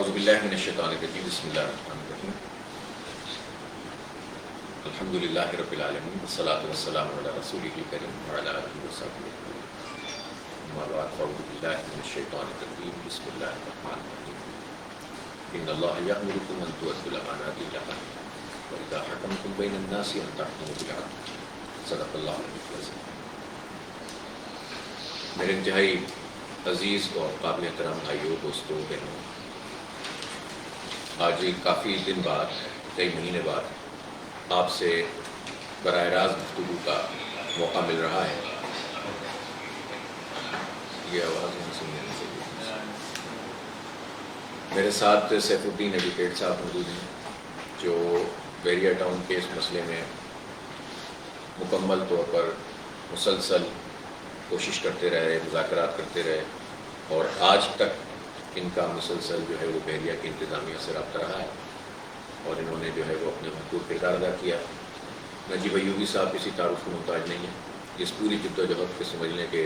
اعوذ باللہ من الشیطان الرجیم بسم اللہ الرحمن الرحیم الحمد للہ رب العالمین والصلاة والسلام علی رسولہ الکریم وعلی آلہ وصحبہ اجمعین اما بعد فاعوذ باللہ من الشیطان الرجیم بسم اللہ الرحمن الرحیم ان اللہ یأمرکم ان تؤدوا الامانات الی اہلہا واذا حکمتم بین الناس ان تحکموا بالعدل صدق اللہ العلی العظیم۔ میرے انتہائی عزیز اور قابل احترام بھائیوں، دوستوں، بہنوں، آج کافی دن بعد، کئی مہینے بعد آپ سے براہ راست گفتگو کا موقع مل رہا ہے۔ یہ آواز نہیں سننے میں چاہیے۔ میرے ساتھ سیف الدین ایڈوکیٹ صاحب موجود ہیں جو بحریہ ٹاؤن کے اس مسئلے میں مکمل طور پر مسلسل کوشش کرتے رہے، مذاکرات کرتے رہے، اور آج تک ان کا مسلسل جو ہے وہ بحریہ کی انتظامیہ سے رابطہ رہا ہے، اور انہوں نے جو ہے وہ اپنے بھرپور کردار ادا کیا۔ نجیب ایوبی صاحب کسی تعارف کو محتاج نہیں ہیں، اس پوری جدوجہد کے سمجھ لیں کہ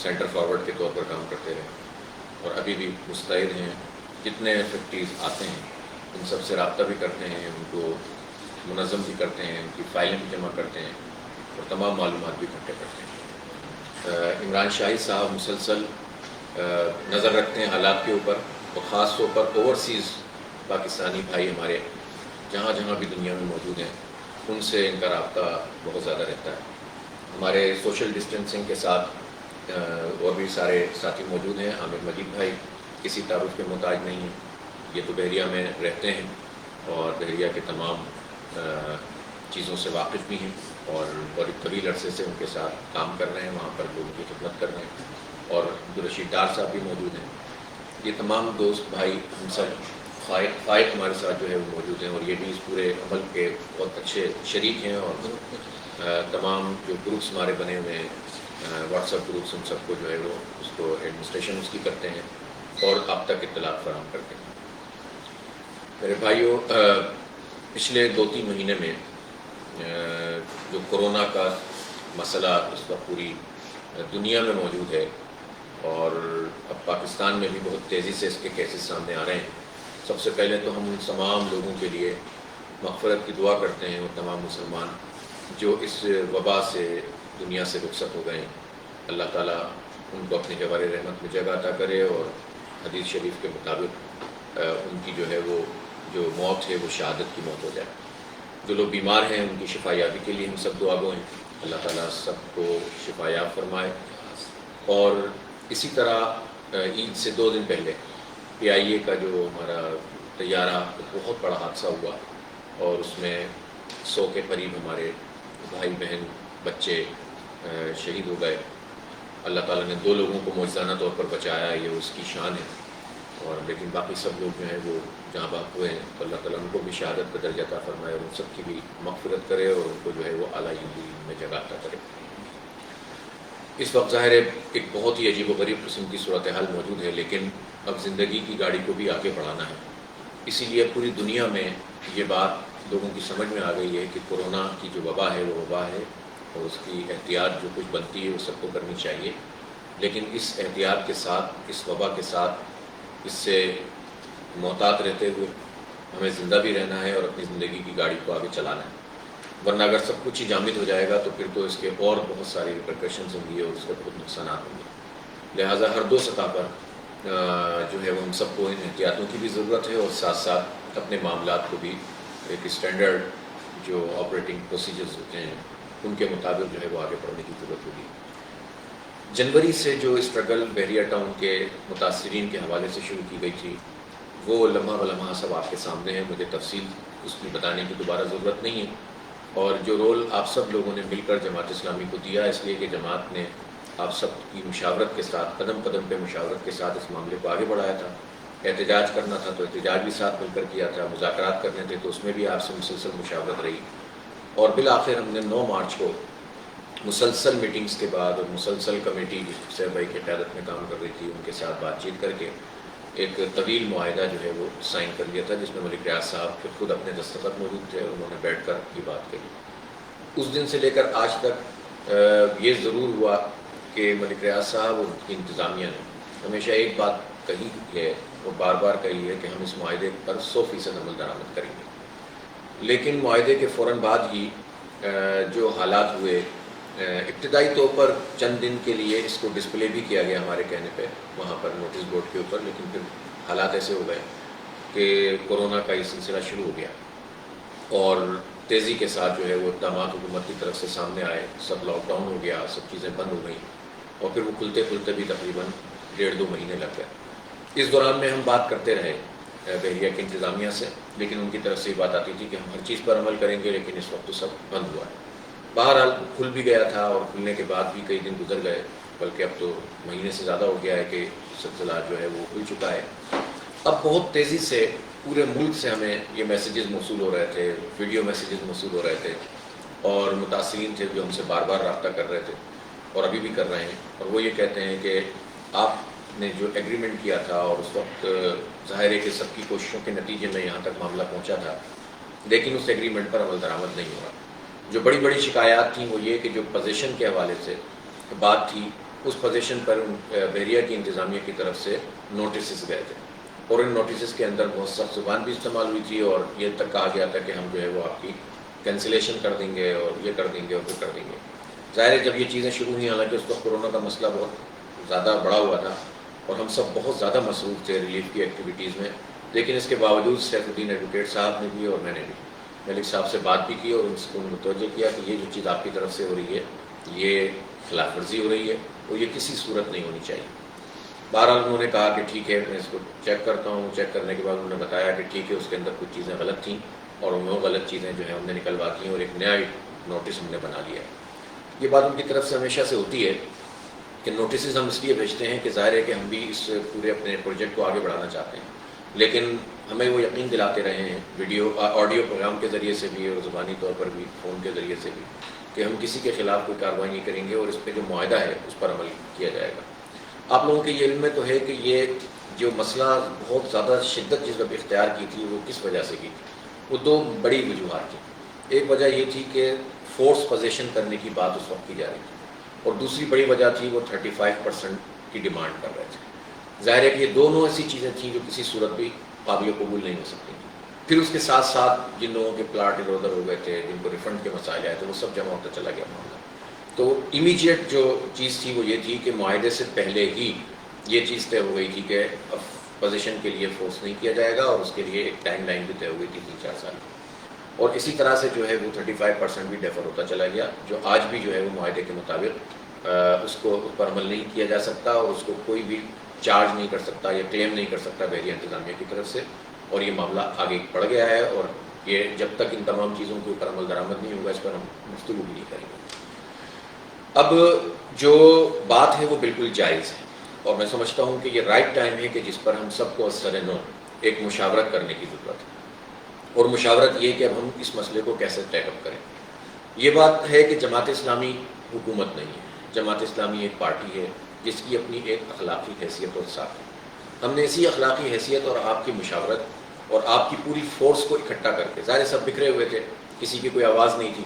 سینٹر فارورڈ کے طور پر کام کرتے رہے، اور ابھی بھی مستعد ہیں۔ جتنے فیکٹریز آتے ہیں ان سب سے رابطہ بھی کرتے ہیں، ان کو منظم بھی کرتے ہیں، ان کی فائلیں بھی جمع کرتے ہیں، اور تمام معلومات بھی اکٹھے کرتے ہیں۔ عمران شاہی صاحب مسلسل نظر رکھتے ہیں حالات کے اوپر، اور خاص طور پر اوورسیز پاکستانی بھائی ہمارے جہاں جہاں بھی دنیا میں موجود ہیں ان سے ان کا رابطہ بہت زیادہ رہتا ہے۔ ہمارے سوشل ڈسٹینسنگ کے ساتھ اور بھی سارے ساتھی موجود ہیں۔ عامر مجید بھائی کسی تعارف کے محتاج نہیں ہیں، یہ تو بحریہ میں رہتے ہیں اور بحریہ کے تمام چیزوں سے واقف بھی ہیں، اور ایک طویل عرصے سے ان کے ساتھ کام کر رہے ہیں، وہاں پر لوگوں کی خدمت کر رہے ہیں، اور عبدالرشید ڈار صاحب بھی موجود ہیں۔ یہ تمام دوست بھائی ہم سب فائق ہمارے ساتھ جو ہے وہ موجود ہیں، اور یہ بھی اس پورے عمل کے بہت اچھے شریک ہیں، اور تمام جو گروپس ہمارے بنے ہوئے ہیں، واٹس ایپ گروپس، ان سب کو جو ہے وہ اس کو ایڈمنسٹریشن اس کی کرتے ہیں اور آپ تک اطلاعات فراہم کرتے ہیں۔ میرے بھائیوں، پچھلے 2-3 مہینے میں جو کورونا کا مسئلہ اس وقت پوری دنیا میں موجود ہے، اور اب پاکستان میں بھی بہت تیزی سے اس کے کیسز سامنے آ رہے ہیں۔ سب سے پہلے تو ہم ان تمام لوگوں کے لیے مغفرت کی دعا کرتے ہیں، وہ تمام مسلمان جو اس وبا سے دنیا سے رخصت ہو گئے ہیں۔ اللہ تعالیٰ ان کو اپنی جوار رحمت میں جگہ عطا کرے، اور حدیث شریف کے مطابق ان کی جو ہے وہ جو موت ہے وہ شہادت کی موت ہو جائے۔ جو لوگ بیمار ہیں ان کی شفا یابی کے لیے ہم سب دعا گو ہیں، اللہ تعالیٰ سب کو شفا یاب فرمائے۔ اور اسی طرح عید سے 2 دن پہلے PIA کا جو ہمارا طیارہ بہت بڑا حادثہ ہوا، اور اس میں 100 کے قریب ہمارے بھائی بہن بچے شہید ہو گئے۔ اللہ تعالیٰ نے 2 لوگوں کو معجزانہ طور پر بچایا، یہ اس کی شان ہے، اور لیکن باقی سب لوگ جو ہیں وہ جہاں بحق ہوئے ہیں، تو اللہ تعالیٰ ان کو بھی شہادت کا درجہ عطا فرمائے، اور ان سب کی بھی مغفرت کرے، اور ان کو جو ہے وہ اعلیٰ زندگی میں جگہ عطا کرے۔ اس وقت ظاہر ہے ایک بہت ہی عجیب و غریب قسم کی صورتحال موجود ہے، لیکن اب زندگی کی گاڑی کو بھی آگے بڑھانا ہے۔ اسی لیے پوری دنیا میں یہ بات لوگوں کی سمجھ میں آ گئی ہے کہ کورونا کی جو وبا ہے وہ وبا ہے، اور اس کی احتیاط جو کچھ بنتی ہے وہ سب کو کرنی چاہیے، لیکن اس احتیاط کے ساتھ، اس وبا کے ساتھ، اس سے محتاط رہتے ہوئے ہمیں زندہ بھی رہنا ہے اور اپنی زندگی کی گاڑی کو آگے چلانا ہے، ورنہ اگر سب کچھ ہی جامد ہو جائے گا تو پھر تو اس کے اور بہت ساری ریپرکشنز ہوں گی، اور اس کے بہت نقصانات ہوں گے۔ لہٰذا ہر 2 سطح پر جو ہے وہ ہم سب کو ان احتیاطوں کی بھی ضرورت ہے، اور ساتھ ساتھ اپنے معاملات کو بھی ایک اسٹینڈرڈ جو آپریٹنگ پروسیجرز ہوتے ہیں ان کے مطابق جو ہے وہ آگے بڑھنے کی ضرورت ہوگی۔ جنوری سے جو اسٹرگل بحریہ ٹاؤن کے متاثرین کے حوالے سے شروع کی گئی تھی، وہ لمحہ بلمحہ سب آپ کے سامنے ہے، مجھے تفصیل اس کی بتانے کی دوبارہ ضرورت نہیں ہے۔ اور جو رول آپ سب لوگوں نے مل کر جماعت اسلامی کو دیا، اس لیے کہ جماعت نے آپ سب کی مشاورت کے ساتھ، قدم قدم پہ مشاورت کے ساتھ اس معاملے کو آگے بڑھایا تھا۔ احتجاج کرنا تھا تو احتجاج بھی ساتھ مل کر کیا تھا، مذاکرات کرنے تھے تو اس میں بھی آپ سے مسلسل مشاورت رہی، اور بالآخر ہم نے 9 مارچ کو مسلسل میٹنگز کے بعد، اور مسلسل کمیٹی جس سے بھائی کی قیادت میں کام کر رہی تھی ان کے ساتھ بات چیت کر کے ایک طویل معاہدہ جو ہے وہ سائن کر لیا تھا، جس میں ملک ریاض صاحب خود اپنے دستخط موجود تھے، اور انہوں نے بیٹھ کر یہ بات کہی۔ اس دن سے لے کر آج تک یہ ضرور ہوا کہ ملک ریاض صاحب اور ان کی انتظامیہ نے ہمیشہ ایک بات کہی ہے وہ بار بار کہی ہے کہ ہم اس معاہدے پر 100% عمل درآمد کریں گے، لیکن معاہدے کے فوراً بعد ہی جو حالات ہوئے، ابتدائی طور پر چند دن کے لیے اس کو ڈسپلے بھی کیا گیا ہمارے کہنے پہ وہاں پر نوٹس بورڈ کے اوپر، لیکن پھر حالات ایسے ہو گئے کہ کورونا کا یہ سلسلہ شروع ہو گیا اور تیزی کے ساتھ جو ہے وہ اقدامات حکومت کی طرف سے سامنے آئے، سب لاک ڈاؤن ہو گیا، سب چیزیں بند ہو گئیں اور پھر وہ کھلتے کھلتے بھی تقریباً 1.5-2 مہینے لگ گئے۔ اس دوران میں ہم بات کرتے رہے بحریہ کی انتظامیہ سے، لیکن ان کی طرف سے یہ بات آتی تھی کہ ہم ہر چیز پر عمل کریں گے، لیکن اس وقت تو سب بند ہوا ہے۔ بہرحال کھل بھی گیا تھا اور کھلنے کے بعد بھی کئی دن گزر گئے، بلکہ اب تو مہینے سے زیادہ ہو گیا ہے کہ سلسلہ جو ہے وہ کھل چکا ہے۔ اب بہت تیزی سے پورے ملک سے ہمیں یہ میسیجز موصول ہو رہے تھے، ویڈیو میسیجز موصول ہو رہے تھے، اور متاثرین تھے جو ہم سے بار بار رابطہ کر رہے تھے اور ابھی بھی کر رہے ہیں، اور وہ یہ کہتے ہیں کہ آپ نے جو ایگریمنٹ کیا تھا اور اس وقت ظاہر ہے کہ سب کی کوششوں کے نتیجے میں یہاں تک معاملہ پہنچا تھا، لیکن اس ایگریمنٹ پر عمل درآمد نہیں ہوا۔ جو بڑی بڑی شکایات تھیں وہ یہ کہ جو پوزیشن کے حوالے سے بات تھی، اس پوزیشن پر بحریہ کی انتظامیہ کی طرف سے نوٹسز گئے تھے، اور ان نوٹسز کے اندر بہت سخت زبان بھی استعمال ہوئی تھی، اور یہ تک کہا گیا تھا کہ ہم جو ہے وہ آپ کی کینسلیشن کر دیں گے اور یہ کر دیں گے اور وہ کر دیں گے۔ ظاہر ہے جب یہ چیزیں شروع ہوئی، حالانکہ اس وقت کورونا کا مسئلہ بہت زیادہ بڑا ہوا تھا اور ہم سب بہت زیادہ مصروف تھے ریلیف کی ایکٹیویٹیز میں، لیکن اس کے باوجود سیف الدین ایڈوکیٹ صاحب نے بھی اور میں نے بھی ملک صاحب سے بات بھی کی اور ان کو متوجہ کیا کہ یہ جو چیز آپ کی طرف سے ہو رہی ہے یہ خلاف ورزی ہو رہی ہے اور یہ کسی صورت نہیں ہونی چاہیے۔ بہرحال انہوں نے کہا کہ ٹھیک ہے، میں اس کو چیک کرتا ہوں۔ چیک کرنے کے بعد انہوں نے بتایا کہ ٹھیک ہے، اس کے اندر کچھ چیزیں غلط تھیں اور وہ غلط چیزیں جو ہیں ہم نے نکلوا دی ہیں اور ایک نیا نوٹس ہم نے بنا لیا ہے۔ یہ بات ان کی طرف سے ہمیشہ سے ہوتی ہے کہ نوٹسز ہم اس لیے بھیجتے ہیں کہ ظاہر ہے کہ ہم بھی اس پورے اپنے پروجیکٹ کو آگے بڑھانا چاہتے ہیں، لیکن ہمیں وہ یقین دلاتے رہے ہیں ویڈیو آڈیو پروگرام کے ذریعے سے بھی اور زبانی طور پر بھی، فون کے ذریعے سے بھی، کہ ہم کسی کے خلاف کوئی کارروائی نہیں کریں گے اور اس پہ جو معاہدہ ہے اس پر عمل کیا جائے گا۔ آپ لوگوں کے یہ علم میں تو ہے کہ یہ جو مسئلہ بہت زیادہ شدت جس وقت اختیار کی تھی وہ کس وجہ سے کی تھی؟ وہ 2 بڑی وجوہات تھیں۔ ایک وجہ یہ تھی کہ فورس پوزیشن کرنے کی بات اس وقت کی جا رہی تھی، اور دوسری بڑی وجہ تھی وہ 35% کی ڈیمانڈ کر رہے تھے۔ ظاہر ہے کہ یہ دونوں ایسی چیزیں تھیں جو کسی صورت بھی قابل قبول نہیں ہو سکتی۔ پھر اس کے ساتھ ساتھ جن لوگوں کے پلاٹ ادھر ادھر ہو گئے تھے، جن کو ریفنڈ کے مسائل آئے تھے، وہ سب جمع ہوتا چلا گیا معاملہ۔ تو امیجیٹ جو چیز تھی وہ یہ تھی کہ معاہدے سے پہلے ہی یہ چیز طے ہو گئی تھی کہ اب پوزیشن کے لیے فورس نہیں کیا جائے گا، اور اس کے لیے ایک ٹائم لائن بھی طے ہو گئی تھی 3-4 سال کی، اور اسی طرح سے جو ہے وہ 35% بھی ڈیفر ہوتا چلا گیا، جو آج بھی جو ہے وہ معاہدے کے مطابق اس پر عمل نہیں کیا جا سکتا اور اس کو کوئی بھی چارج نہیں کر سکتا یا کلیم نہیں کر سکتا بحریہ انتظامیہ کی طرف سے، اور یہ معاملہ آگے بڑھ گیا ہے، اور یہ جب تک ان تمام چیزوں کے اوپر عمل درآمد نہیں ہوگا اس پر ہم گفتگو بھی نہیں کریں گے۔ اب جو بات ہے وہ بالکل جائز ہے، اور میں سمجھتا ہوں کہ یہ رائٹ ٹائم ہے کہ جس پر ہم سب کو از سر نو ایک مشاورت کرنے کی ضرورت ہے، اور مشاورت یہ کہ اب ہم اس مسئلے کو کیسے ٹیک اپ کریں۔ یہ بات ہے کہ جماعت اسلامی حکومت نہیں ہے، جماعت اسلامی ایک پارٹی ہے جس کی اپنی ایک اخلاقی حیثیت اور ساتھ ہے۔ ہم نے اسی اخلاقی حیثیت اور آپ کی مشاورت اور آپ کی پوری فورس کو اکٹھا کر کے، ظاہر سب بکھرے ہوئے تھے، کسی کی کوئی آواز نہیں تھی،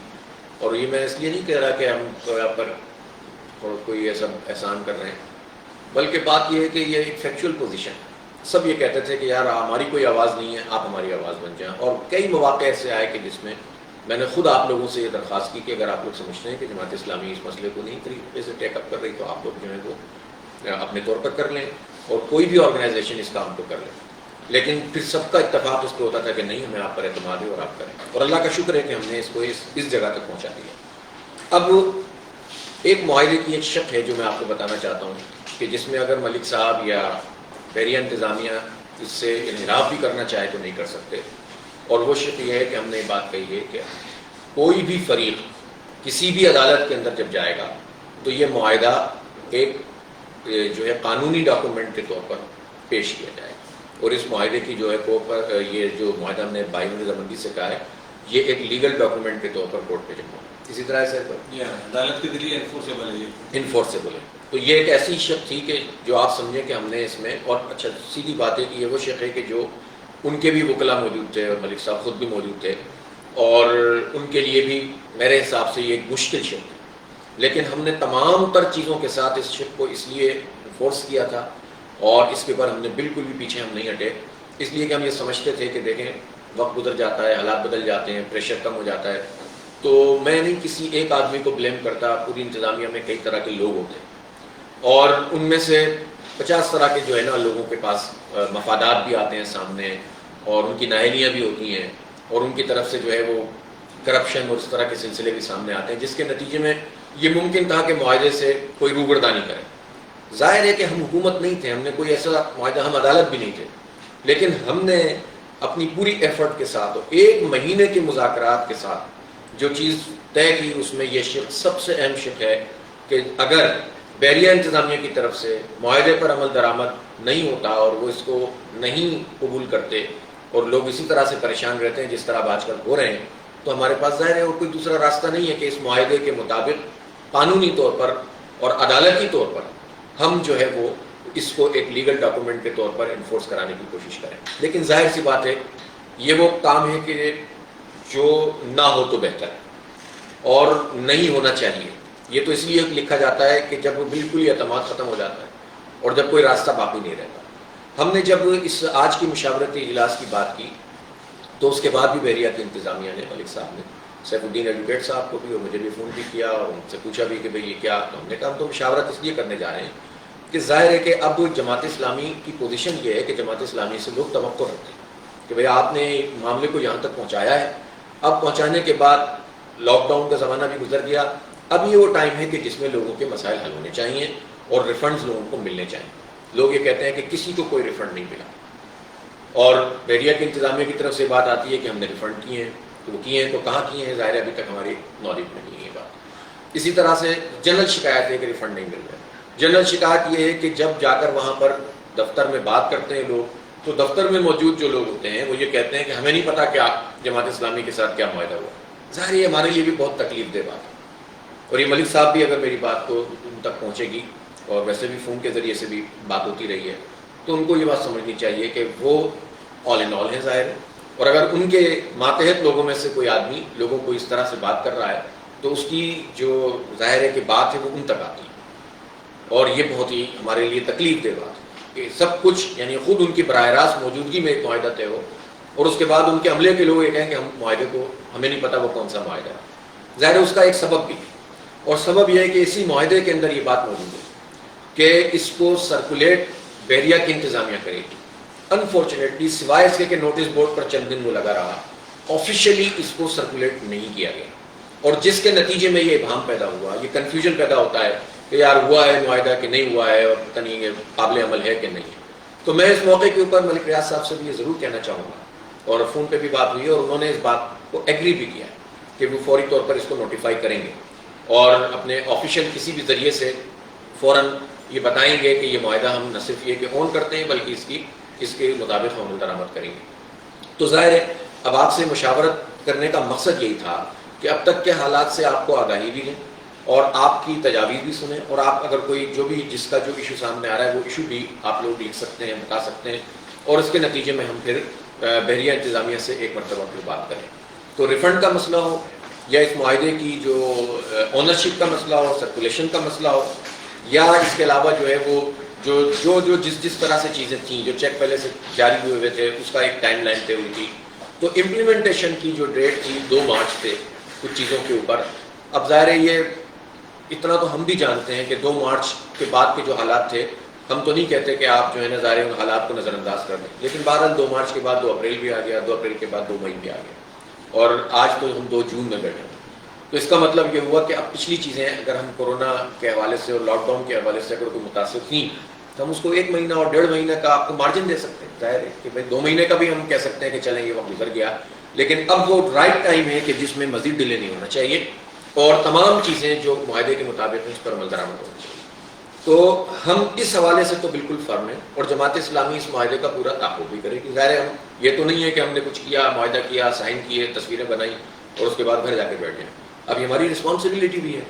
اور یہ میں اس لیے نہیں کہہ رہا کہ ہم آپ پر کوئی ایسا احسان کر رہے ہیں، بلکہ بات یہ ہے کہ یہ ایک فیکچوئل پوزیشن ہے۔ سب یہ کہتے تھے کہ یار ہماری کوئی آواز نہیں ہے، آپ ہماری آواز بن جائیں، اور کئی مواقع ایسے آئے کہ جس میں میں نے خود آپ لوگوں سے یہ درخواست کی کہ اگر آپ لوگ سمجھتے ہیں کہ جماعت اسلامی اس مسئلے کو نہیں طریقے سے ٹیک اپ کر رہی تو آپ لوگ جو ہے وہ اپنے طور پر کر لیں، اور کوئی بھی آرگنائزیشن اس کام کو کر لیں۔ لیکن پھر سب کا اتفاق اس پہ ہوتا تھا کہ نہیں، ہمیں آپ پر اعتماد ہے اور آپ کریں، اور اللہ کا شکر ہے کہ ہم نے اس کو اس جگہ تک پہنچا دیا۔ اب ایک معاہدے کی ایک شق ہے جو میں آپ کو بتانا چاہتا ہوں کہ جس میں اگر ملک صاحب یا بحریہ انتظامیہ اس سے انحراف بھی کرنا چاہے تو نہیں کر سکتے، اور وہ شق یہ ہے کہ ہم نے یہ بات کہی ہے کہ کوئی بھی فریق کسی بھی عدالت کے اندر جب جائے گا تو یہ معاہدہ ایک جو ہے قانونی ڈاکومنٹ کے طور پر پیش کیا جائے گا، اور اس معاہدے کی جو ہے یہ جو معاہدہ ہم نے بائن رضامندی سے کہا ہے یہ ایک لیگل ڈاکومنٹ کے طور پر کورٹ پہ جمع ہوگا۔ اسی طرح سے عدالت کے ذریعے انفورسیبل ہے۔ تو یہ ایک ایسی شق تھی کہ جو آپ سمجھیں کہ ہم نے اس میں، اور اچھا سیدھی بات ہے کہ یہ وہ شق ہے کہ جو ان کے بھی وکلا موجود تھے اور ملک صاحب خود بھی موجود تھے، اور ان کے لیے بھی میرے حساب سے یہ ایک مشکل شق ہے، لیکن ہم نے تمام تر چیزوں کے ساتھ اس شق کو اس لیے فورس کیا تھا اور اس کے اوپر ہم نے بالکل بھی پیچھے ہم نہیں ہٹے، اس لیے کہ ہم یہ سمجھتے تھے کہ دیکھیں وقت گزر جاتا ہے، حالات بدل جاتے ہیں، پریشر کم ہو جاتا ہے، تو میں نہیں کسی ایک آدمی کو بلیم کرتا، پوری انتظامیہ میں کئی طرح کے لوگ ہوتے ہیں اور ان میں سے 50 طرح کے جو ہے نا لوگوں کے پاس مفادات بھی آتے ہیں سامنے، اور ان کی نااہلیاں بھی ہوتی ہیں، اور ان کی طرف سے جو ہے وہ کرپشن اور اس طرح کے سلسلے بھی سامنے آتے ہیں، جس کے نتیجے میں یہ ممکن تھا کہ معاہدے سے کوئی روگردانی کرے۔ ظاہر ہے کہ ہم حکومت نہیں تھے، ہم نے کوئی ایسا معاہدہ، ہم عدالت بھی نہیں تھے، لیکن ہم نے اپنی پوری ایفرٹ کے ساتھ اور 1 مہینے کے مذاکرات کے ساتھ جو چیز طے کی، اس میں یہ شق سب سے اہم شق ہے کہ اگر بحریہ انتظامیہ کی طرف سے معاہدے پر عمل درآمد نہیں ہوتا اور وہ اس کو نہیں قبول کرتے اور لوگ اسی طرح سے پریشان رہتے ہیں جس طرح اب آج کل ہو رہے ہیں، تو ہمارے پاس ظاہر ہے اور کوئی دوسرا راستہ نہیں ہے کہ اس معاہدے کے مطابق قانونی طور پر اور عدالتی طور پر ہم جو ہے وہ اس کو ایک لیگل ڈاکومنٹ کے طور پر انفورس کرانے کی کوشش کریں۔ لیکن ظاہر سی بات ہے یہ وہ کام ہے کہ جو نہ ہو تو بہتر ہے اور نہیں ہونا چاہیے۔ یہ تو اس لیے لکھا جاتا ہے کہ جب وہ بالکل ہی اعتماد ختم ہو جاتا ہے اور جب کوئی راستہ باقی نہیں رہتا۔ ہم نے جب اس آج کی مشاورتی اجلاس کی بات کی تو اس کے بعد بھی بحریہ کی انتظامیہ نے، ملک صاحب نے، سیف الدین ایڈوکیٹ صاحب کو بھی اور مجھے بھی فون بھی کیا اور ان سے پوچھا بھی کہ بھئی یہ کیا، تو ہم نے کہا ہم تو مشاورت اس لیے کرنے جا رہے ہیں کہ ظاہر ہے کہ اب جماعت اسلامی کی پوزیشن یہ ہے کہ جماعت اسلامی سے لوگ توقع رکھتے ہیں کہ بھئی آپ نے معاملے کو یہاں تک پہنچایا ہے، اب پہنچانے کے بعد لاک ڈاؤن کا زمانہ بھی گزر گیا، اب یہ وہ ٹائم ہے کہ جس میں لوگوں کے مسائل حل ہونے چاہیے اور ریفنڈز لوگوں کو ملنے چاہیے۔ لوگ یہ کہتے ہیں کہ کسی کو کوئی ریفنڈ نہیں ملا، اور بحریہ کی انتظامیہ کی طرف سے بات آتی ہے کہ ہم نے ریفنڈ کیے ہیں، تو وہ کیے ہیں تو کہاں کیے ہیں، ظاہر ہے ابھی تک ہماری نالج میں نہیں ہے بات۔ اسی طرح سے جنرل شکایت ہے کہ ریفنڈ نہیں مل رہا۔ جنرل شکایت یہ ہے کہ جب جا کر وہاں پر دفتر میں بات کرتے ہیں لوگ، تو دفتر میں موجود جو لوگ ہوتے ہیں وہ یہ کہتے ہیں کہ ہمیں نہیں پتا کیا جماعت اسلامی کے ساتھ کیا معاہدہ ہوا۔ ظاہر ہے ہمارے لیے بھی بہت تکلیف دہ بات ہے، اور یہ ملک صاحب بھی اگر میری بات کو ان تک پہنچے گی، اور ویسے بھی فون کے ذریعے سے بھی بات ہوتی رہی ہے، تو ان کو یہ بات سمجھنی چاہیے کہ وہ آل ان آل ہیں ظاہر ہے، اور اگر ان کے ماتحت لوگوں میں سے کوئی آدمی لوگوں کو اس طرح سے بات کر رہا ہے تو اس کی جو ظاہر ہے کہ بات ہے وہ ان تک آتی ہے، اور یہ بہت ہی ہمارے لیے تکلیف دہ بات ہے کہ سب کچھ یعنی خود ان کی براہ راست موجودگی میں ایک معاہدہ طے ہو اور اس کے بعد ان کے عملے کے لوگ یہ کہیں کہ ہم معاہدے کو ہمیں نہیں پتا وہ کون سا معاہدہ ہے۔ ظاہر ہے اس کا ایک سبب بھی ہے، اور سبب یہ ہے کہ اسی معاہدے کے اندر یہ بات موجود ہے کہ اس کو سرکولیٹ بحریہ کی انتظامیہ کرے گی۔ انفارچونیٹلی سوائے اس کے کہ نوٹس بورڈ پر چند دن وہ لگا رہا، آفیشیلی اس کو سرکولیٹ نہیں کیا گیا، اور جس کے نتیجے میں یہ ابہام پیدا ہوا، یہ کنفیوژن پیدا ہوتا ہے کہ یار ہوا ہے معاہدہ کہ نہیں ہوا ہے، اور پتہ نہیں یہ قابل عمل ہے کہ نہیں ہے۔ تو میں اس موقع کے اوپر ملک ریاض صاحب سے بھی یہ ضرور کہنا چاہوں گا، اور فون پہ بھی بات ہوئی ہے اور انہوں نے اس بات کو ایگری بھی کیا ہے کہ وہ فوری طور پر اس کو نوٹیفائی کریں گے اور اپنے آفیشیل کسی بھی ذریعے سے فوراً یہ بتائیں گے کہ یہ معاہدہ ہم نہ صرف یہ کہ اون کرتے ہیں بلکہ اس کے مطابق ہم عمل درآمد کریں گے۔ تو ظاہر ہے اب آپ سے مشاورت کرنے کا مقصد یہی تھا کہ اب تک کے حالات سے آپ کو آگاہی بھی دیں اور آپ کی تجاویز بھی سنیں، اور آپ اگر کوئی جو بھی جس کا جو ایشو سامنے آ رہا ہے وہ ایشو بھی آپ لوگ لکھ سکتے ہیں، بتا سکتے ہیں، اور اس کے نتیجے میں ہم پھر بحریہ انتظامیہ سے ایک مرتبہ پھر بات کریں۔ تو ریفنڈ کا مسئلہ ہو یا اس معاہدے کی جو اونرشپ کا مسئلہ ہو، سرکولیشن کا مسئلہ ہو، یا اس کے علاوہ جو ہے وہ جو جس طرح سے چیزیں تھیں، جو چیک پہلے سے جاری ہوئے ہوئے تھے اس کا ایک ٹائم لائن طے ہوئی تھی، تو امپلیمنٹیشن کی جو ڈیٹ تھی 2 مارچ تھے کچھ چیزوں کے اوپر۔ اب ظاہر ہے یہ اتنا تو ہم بھی جانتے ہیں کہ 2 مارچ کے بعد کے جو حالات تھے، ہم تو نہیں کہتے کہ آپ جو ہے نا ظاہر ان حالات کو نظر انداز کر دیں، لیکن بہرحال 2 مارچ کے بعد 2 اپریل بھی آ گیا، 2 اپریل کے بعد 2 مئی بھی آ گیا، اور آج تو ہم 2 جون میں بیٹھے ہیں۔ تو اس کا مطلب یہ ہوا کہ اب پچھلی چیزیں اگر ہم کورونا کے حوالے سے اور لاک ڈاؤن کے حوالے سے اگر کوئی متاثر تھیں تو ہم اس کو 1 مہینہ اور 1.5 مہینہ کا آپ کو مارجن دے سکتے ہیں، ظاہر ہے کہ بھائی 2 مہینے کا بھی ہم کہہ سکتے ہیں کہ چلیں یہ وقت گزر گیا، لیکن اب وہ رائٹ ٹائم ہے کہ جس میں مزید ڈیلے نہیں ہونا چاہیے اور تمام چیزیں جو معاہدے کے مطابق اس پر عمل درآمد ہونا چاہیے۔ تو ہم اس حوالے سے تو بالکل فرم ہیں، اور جماعت اسلامی اس معاہدے کا پورا تعاقب بھی کرے گی۔ ظاہر ہے یہ تو نہیں ہے کہ ہم نے کچھ کیا، معاہدہ کیا، سائن کیے، تصویریں بنائی اور اس کے بعد گھر جا کے بیٹھ جائیں۔ اب یہ ہماری رسپانسبلٹی بھی ہے،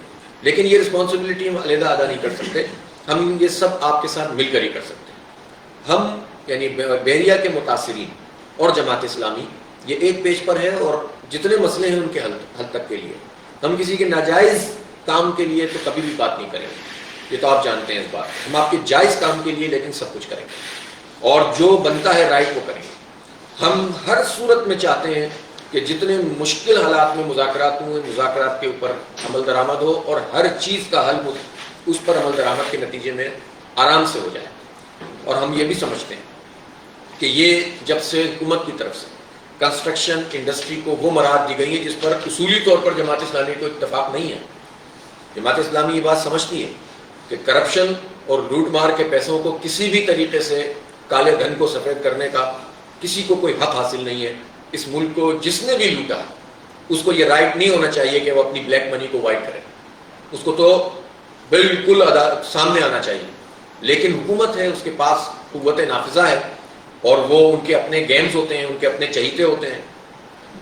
لیکن یہ رسپانسبلٹی ہم علیحدہ ادا نہیں کر سکتے، ہم یہ سب آپ کے ساتھ مل کر ہی کر سکتے ہیں۔ ہم یعنی بحریہ کے متاثرین اور جماعت اسلامی یہ ایک پیج پر ہے، اور جتنے مسئلے ہیں ان کے حل تک کے لیے ہم کسی کے ناجائز کام کے لیے تو کبھی بھی بات نہیں کریں گے، یہ تو آپ جانتے ہیں اس بات. ہم آپ کے جائز کام کے لیے لیکن سب کچھ کریں گے اور جو بنتا ہے رائٹ وہ کریں گے. ہم ہر صورت میں چاہتے ہیں کہ جتنے مشکل حالات میں مذاکرات ہوں مذاکرات کے اوپر عمل درآمد ہو اور ہر چیز کا حل اس پر عمل درآمد کے نتیجے میں آرام سے ہو جائے. اور ہم یہ بھی سمجھتے ہیں کہ یہ جب سے حکومت کی طرف سے کنسٹرکشن انڈسٹری کو وہ مراحت دی گئی ہیں جس پر اصولی طور پر جماعت اسلامی کو اتفاق نہیں ہے. جماعت اسلامی یہ بات سمجھتی ہے کہ کرپشن اور لوٹ مار کے پیسوں کو کسی بھی طریقے سے کالے دھن کو سفید کرنے کا کسی کو کوئی حق حاصل نہیں ہے. اس ملک کو جس نے بھی لوٹا اس کو یہ رائٹ نہیں ہونا چاہیے کہ وہ اپنی بلیک منی کو وائٹ کرے. اس کو تو بالکل سامنے آنا چاہیے. لیکن حکومت ہے, اس کے پاس قوت نافذہ ہے اور وہ ان کے اپنے گیمز ہوتے ہیں, ان کے اپنے چہیتے ہوتے ہیں.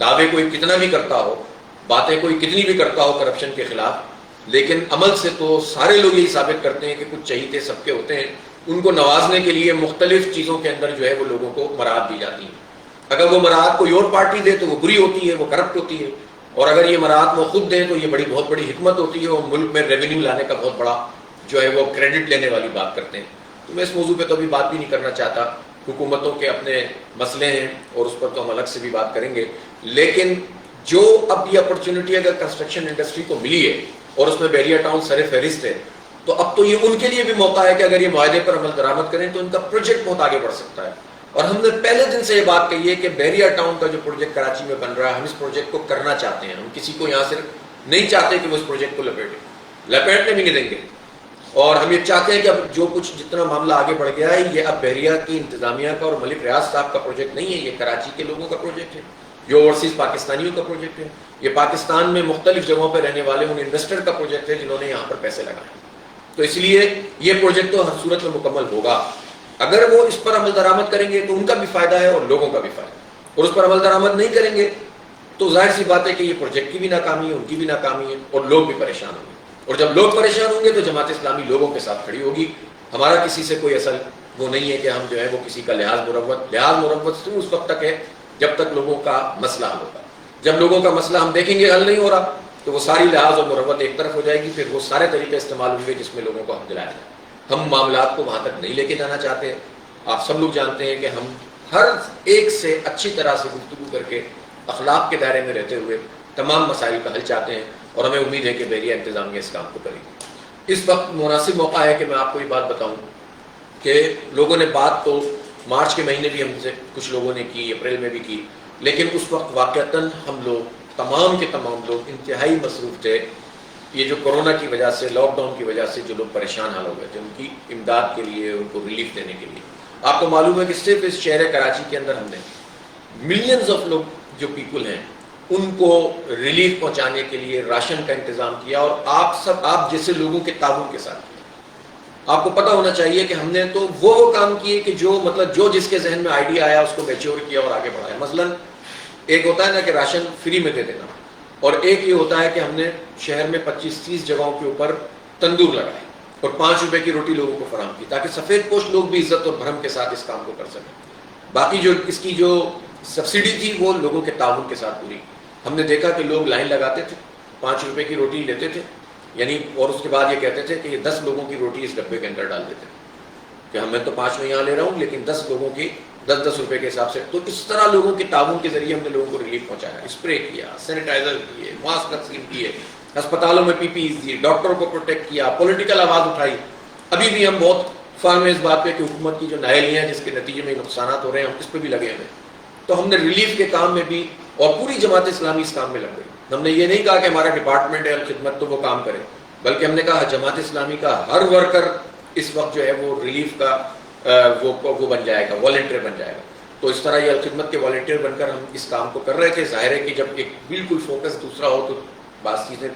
دعوے کوئی کتنا بھی کرتا ہو, باتیں کوئی کتنی بھی کرتا ہو کرپشن کے خلاف, لیکن عمل سے تو سارے لوگ یہی ثابت کرتے ہیں کہ کچھ چہیتے سب کے ہوتے ہیں. ان کو نوازنے کے لیے مختلف چیزوں کے اندر جو ہے وہ لوگوں کو مراحت دی جاتی ہیں. اگر وہ مراحت کوئی اور پارٹی دے تو وہ بری ہوتی ہے, وہ کرپٹ ہوتی ہے, اور اگر یہ مراحت وہ خود دیں تو یہ بہت بڑی حکمت ہوتی ہے اور ملک میں ریونیو لانے کا بہت بڑا جو ہے وہ کریڈٹ لینے والی بات کرتے ہیں. تو میں اس موضوع پہ تو ابھی بات بھی نہیں کرنا چاہتا. حکومتوں کے اپنے مسئلے ہیں اور اس پر تو ہم الگ سے بھی بات کریں گے. لیکن جو اب یہ اپرچونٹی اگر کنسٹرکشن انڈسٹری کو ملی ہے اور اس میں بحریہ ٹاؤن سر فہرست ہے, تو اب تو یہ ان کے لیے بھی موقع ہے کہ اگر یہ معاہدے پر عمل درآمد کریں تو ان کا پروجیکٹ بہت آگے بڑھ سکتا ہے. اور ہم نے پہلے دن سے یہ بات کہی ہے کہ بحریہ ٹاؤن کا جو پروجیکٹ کراچی میں بن رہا ہے, ہم اس پروجیکٹ کو کرنا چاہتے ہیں. ہم کسی کو یہاں سے نہیں چاہتے کہ وہ اس پروجیکٹ کو لپیٹنے بھی نہیں دیں گے. اور ہم یہ چاہتے ہیں کہ اب جو کچھ جتنا معاملہ آگے بڑھ گیا ہے یہ اب بحریہ کی انتظامیہ کا اور ملک ریاض صاحب کا پروجیکٹ نہیں ہے, یہ کراچی کے لوگوں کا پروجیکٹ ہے, جو اوورسیز پاکستانیوں کا پروجیکٹ ہے. یہ پاکستان میں مختلف جگہوں پہ رہنے والے ان انویسٹر کا پروجیکٹ ہے جنہوں نے یہاں پر پیسے لگائے. تو اس لیے یہ پروجیکٹ تو ہر صورت میں مکمل ہوگا. اگر وہ اس پر عمل درآمد کریں گے تو ان کا بھی فائدہ ہے اور لوگوں کا بھی فائدہ ہے, اور اس پر عمل درآمد نہیں کریں گے تو ظاہر سی بات ہے کہ یہ پروجیکٹ کی بھی ناکامی ہے, ان کی بھی ناکامی ہے, اور لوگ بھی پریشان ہوں گے. اور جب لوگ پریشان ہوں گے تو جماعت اسلامی لوگوں کے ساتھ کھڑی ہوگی. ہمارا کسی سے کوئی اصل وہ نہیں ہے کہ ہم جو ہے وہ کسی کا لحاظ مروت اس وقت تک ہے جب تک لوگوں کا مسئلہ حل ہوگا. جب لوگوں کا مسئلہ ہم دیکھیں گے حل نہیں ہو رہا تو وہ ساری لحاظ اور مروت ایک طرف ہو جائے گی. پھر وہ سارے طریقے استعمال ہوں گے جس میں لوگوں کو حق دلایا جائے. ہم معاملات کو وہاں تک نہیں لے کے جانا چاہتے. آپ سب لوگ جانتے ہیں کہ ہم ہر ایک سے اچھی طرح سے گفتگو کر کے اخلاق کے دائرے میں رہتے ہوئے تمام مسائل کا حل چاہتے ہیں, اور ہمیں امید ہے کہ بحریہ انتظامیہ اس کام کو کرے گی. اس وقت مناسب موقع ہے کہ میں آپ کو یہ بات بتاؤں کہ لوگوں نے بات تو مارچ کے مہینے بھی ہم سے کچھ لوگوں نے کی, اپریل میں بھی کی, لیکن اس وقت واقعتاً ہم لوگ تمام کے تمام لوگ انتہائی مصروف تھے. یہ جو کورونا کی وجہ سے, لاک ڈاؤن کی وجہ سے جو لوگ پریشان حال ہو گئے تھے, ان کی امداد کے لیے, ان کو ریلیف دینے کے لیے. آپ کو معلوم ہے کہ صرف اس شہر کراچی کے اندر ہم نے ملینز آف لوگ جو پیپل ہیں ان کو ریلیف پہنچانے کے لیے راشن کا انتظام کیا, اور آپ جیسے لوگوں کے تعاون کے ساتھ. آپ کو پتہ ہونا چاہیے کہ ہم نے تو وہ کام کیے کہ جو جس کے ذہن میں آئیڈیا آیا اس کو میچور کیا اور آگے بڑھایا. مثلا ایک ہوتا ہے نا کہ راشن فری میں دے دینا, اور ایک یہ ہوتا ہے کہ ہم نے شہر میں 25-30 جگہوں کے اوپر تندور لگائے اور 5 روپے کی روٹی لوگوں کو فراہم کی, تاکہ سفید پوش لوگ بھی عزت اور بھرم کے ساتھ اس کام کو کر سکیں. باقی جو اس کی جو سبسڈی تھی وہ لوگوں کے تعاون کے ساتھ پوری. ہم نے دیکھا کہ لوگ لائن لگاتے تھے, 5 روپے کی روٹی لیتے تھے, یعنی, اور اس کے بعد یہ کہتے تھے کہ یہ 10 لوگوں کی روٹی اس ڈبے کے اندر ڈال دیتے کہ میں تو 5 میں یہاں لے رہا ہوں لیکن 10 لوگوں کی 10 روپے کے حساب سے. تو اس طرح لوگوں کے تعاون کے ذریعے ہم نے لوگوں کو ریلیف پہنچایا, اسپرے کیا, سینیٹائزر کیے, ماسک تقسیم کیے, ہسپتالوں میں PPEs دیے, ڈاکٹروں کو پروٹیکٹ کیا, پولیٹیکل آواز اٹھائی. ابھی بھی ہم بہت فارم اس بات پہ کہ حکومت کی جو نااہلیاں ہیں جس کے نتیجے میں نقصانات ہو رہے ہیں, ہم اس پہ بھی لگے ہوئے. تو ہم نے ریلیف کے کام میں بھی, اور پوری جماعت اسلامی اس کام میں لگ گئی. ہم نے یہ نہیں کہا کہ ہمارا ڈپارٹمنٹ ہے الخدمت تو وہ کام کرے, بلکہ ہم نے کہا جماعت اسلامی کا ہر ورکر اس وقت جو ہے وہ ریلیف کا وہ بن جائے گا, والنٹیئر بن جائے گا. تو اس طرح یہ الخدمت کے والنٹیئر بن کر ہم اس کام کو کر رہے تھے. ظاہر ہے کہ جب ایک بالکل فوکس دوسرا ہو تو بعض چیزیں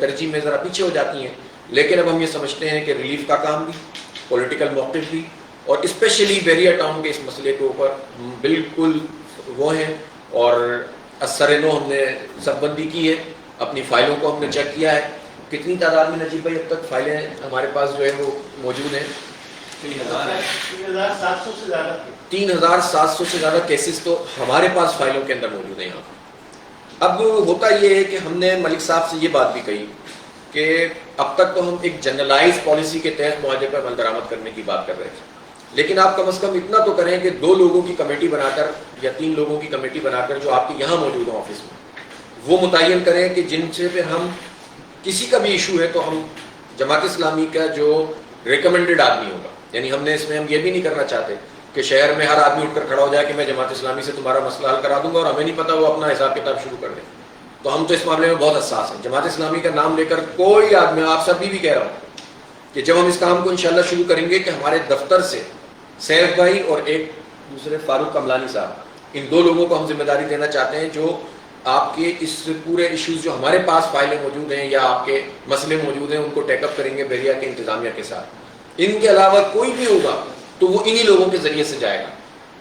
ترجیح میں ذرا پیچھے ہو جاتی ہیں, لیکن اب ہم یہ سمجھتے ہیں کہ ریلیف کا کام بھی, پولیٹیکل موقف بھی, اور اسپیشلی بحریہ ٹاؤن کے اس مسئلے کے اوپر بالکل وہ ہیں. اور اثر نو ہم نے سب بندی کی ہے, اپنی فائلوں کو ہم نے چیک کیا ہے. کتنی تعداد میں نجیب بھائی اب تک فائلیں ہمارے پاس جو ہے وہ موجود ہیں؟ 3,700 سے زیادہ کیسز تو ہمارے پاس فائلوں کے اندر موجود ہیں یہاں. اب ہوتا یہ ہے کہ ہم نے ملک صاحب سے یہ بات بھی کہی کہ اب تک تو ہم ایک جنرلائز پالیسی کے تحت معاہدے پر عمل درآمد کرنے کی بات کر رہے تھے، لیکن آپ کم از کم اتنا تو کریں کہ 2 لوگوں کی کمیٹی بنا کر یا 3 لوگوں کی کمیٹی بنا کر جو آپ کے یہاں موجود ہیں آفس میں، وہ متعین کریں کہ جن سے پھر ہم کسی کا بھی ایشو ہے تو ہم جماعت اسلامی کا جو ریکمنڈڈ آدمی ہوگا، یعنی ہم یہ بھی نہیں کرنا چاہتے کہ شہر میں ہر آدمی اٹھ کر کھڑا ہو جائے کہ میں جماعت اسلامی سے تمہارا مسئلہ حل کرا دوں گا اور ہمیں نہیں پتا وہ اپنا حساب کتاب شروع کر دیں. تو ہم تو اس معاملے میں بہت حساس ہیں. جماعت اسلامی کا نام لے کر کوئی آدمی، آپ سبھی بھی کہہ رہا ہوں کہ جب ہم اس کام کو انشاءاللہ شروع کریں گے کہ ہمارے دفتر سے سیف بھائی اور ایک دوسرے فاروق کملانی صاحب، ان 2 لوگوں کو ہم ذمہ داری دینا چاہتے ہیں جو آپ کے اس پورے ایشوز جو ہمارے پاس فائلیں موجود ہیں یا آپ کے مسئلے موجود ہیں ان کو ٹیک اپ کریں گے بحریہ کے انتظامیہ کے ساتھ. ان کے علاوہ کوئی بھی ہوگا تو وہ انہی لوگوں کے ذریعے سے جائے گا.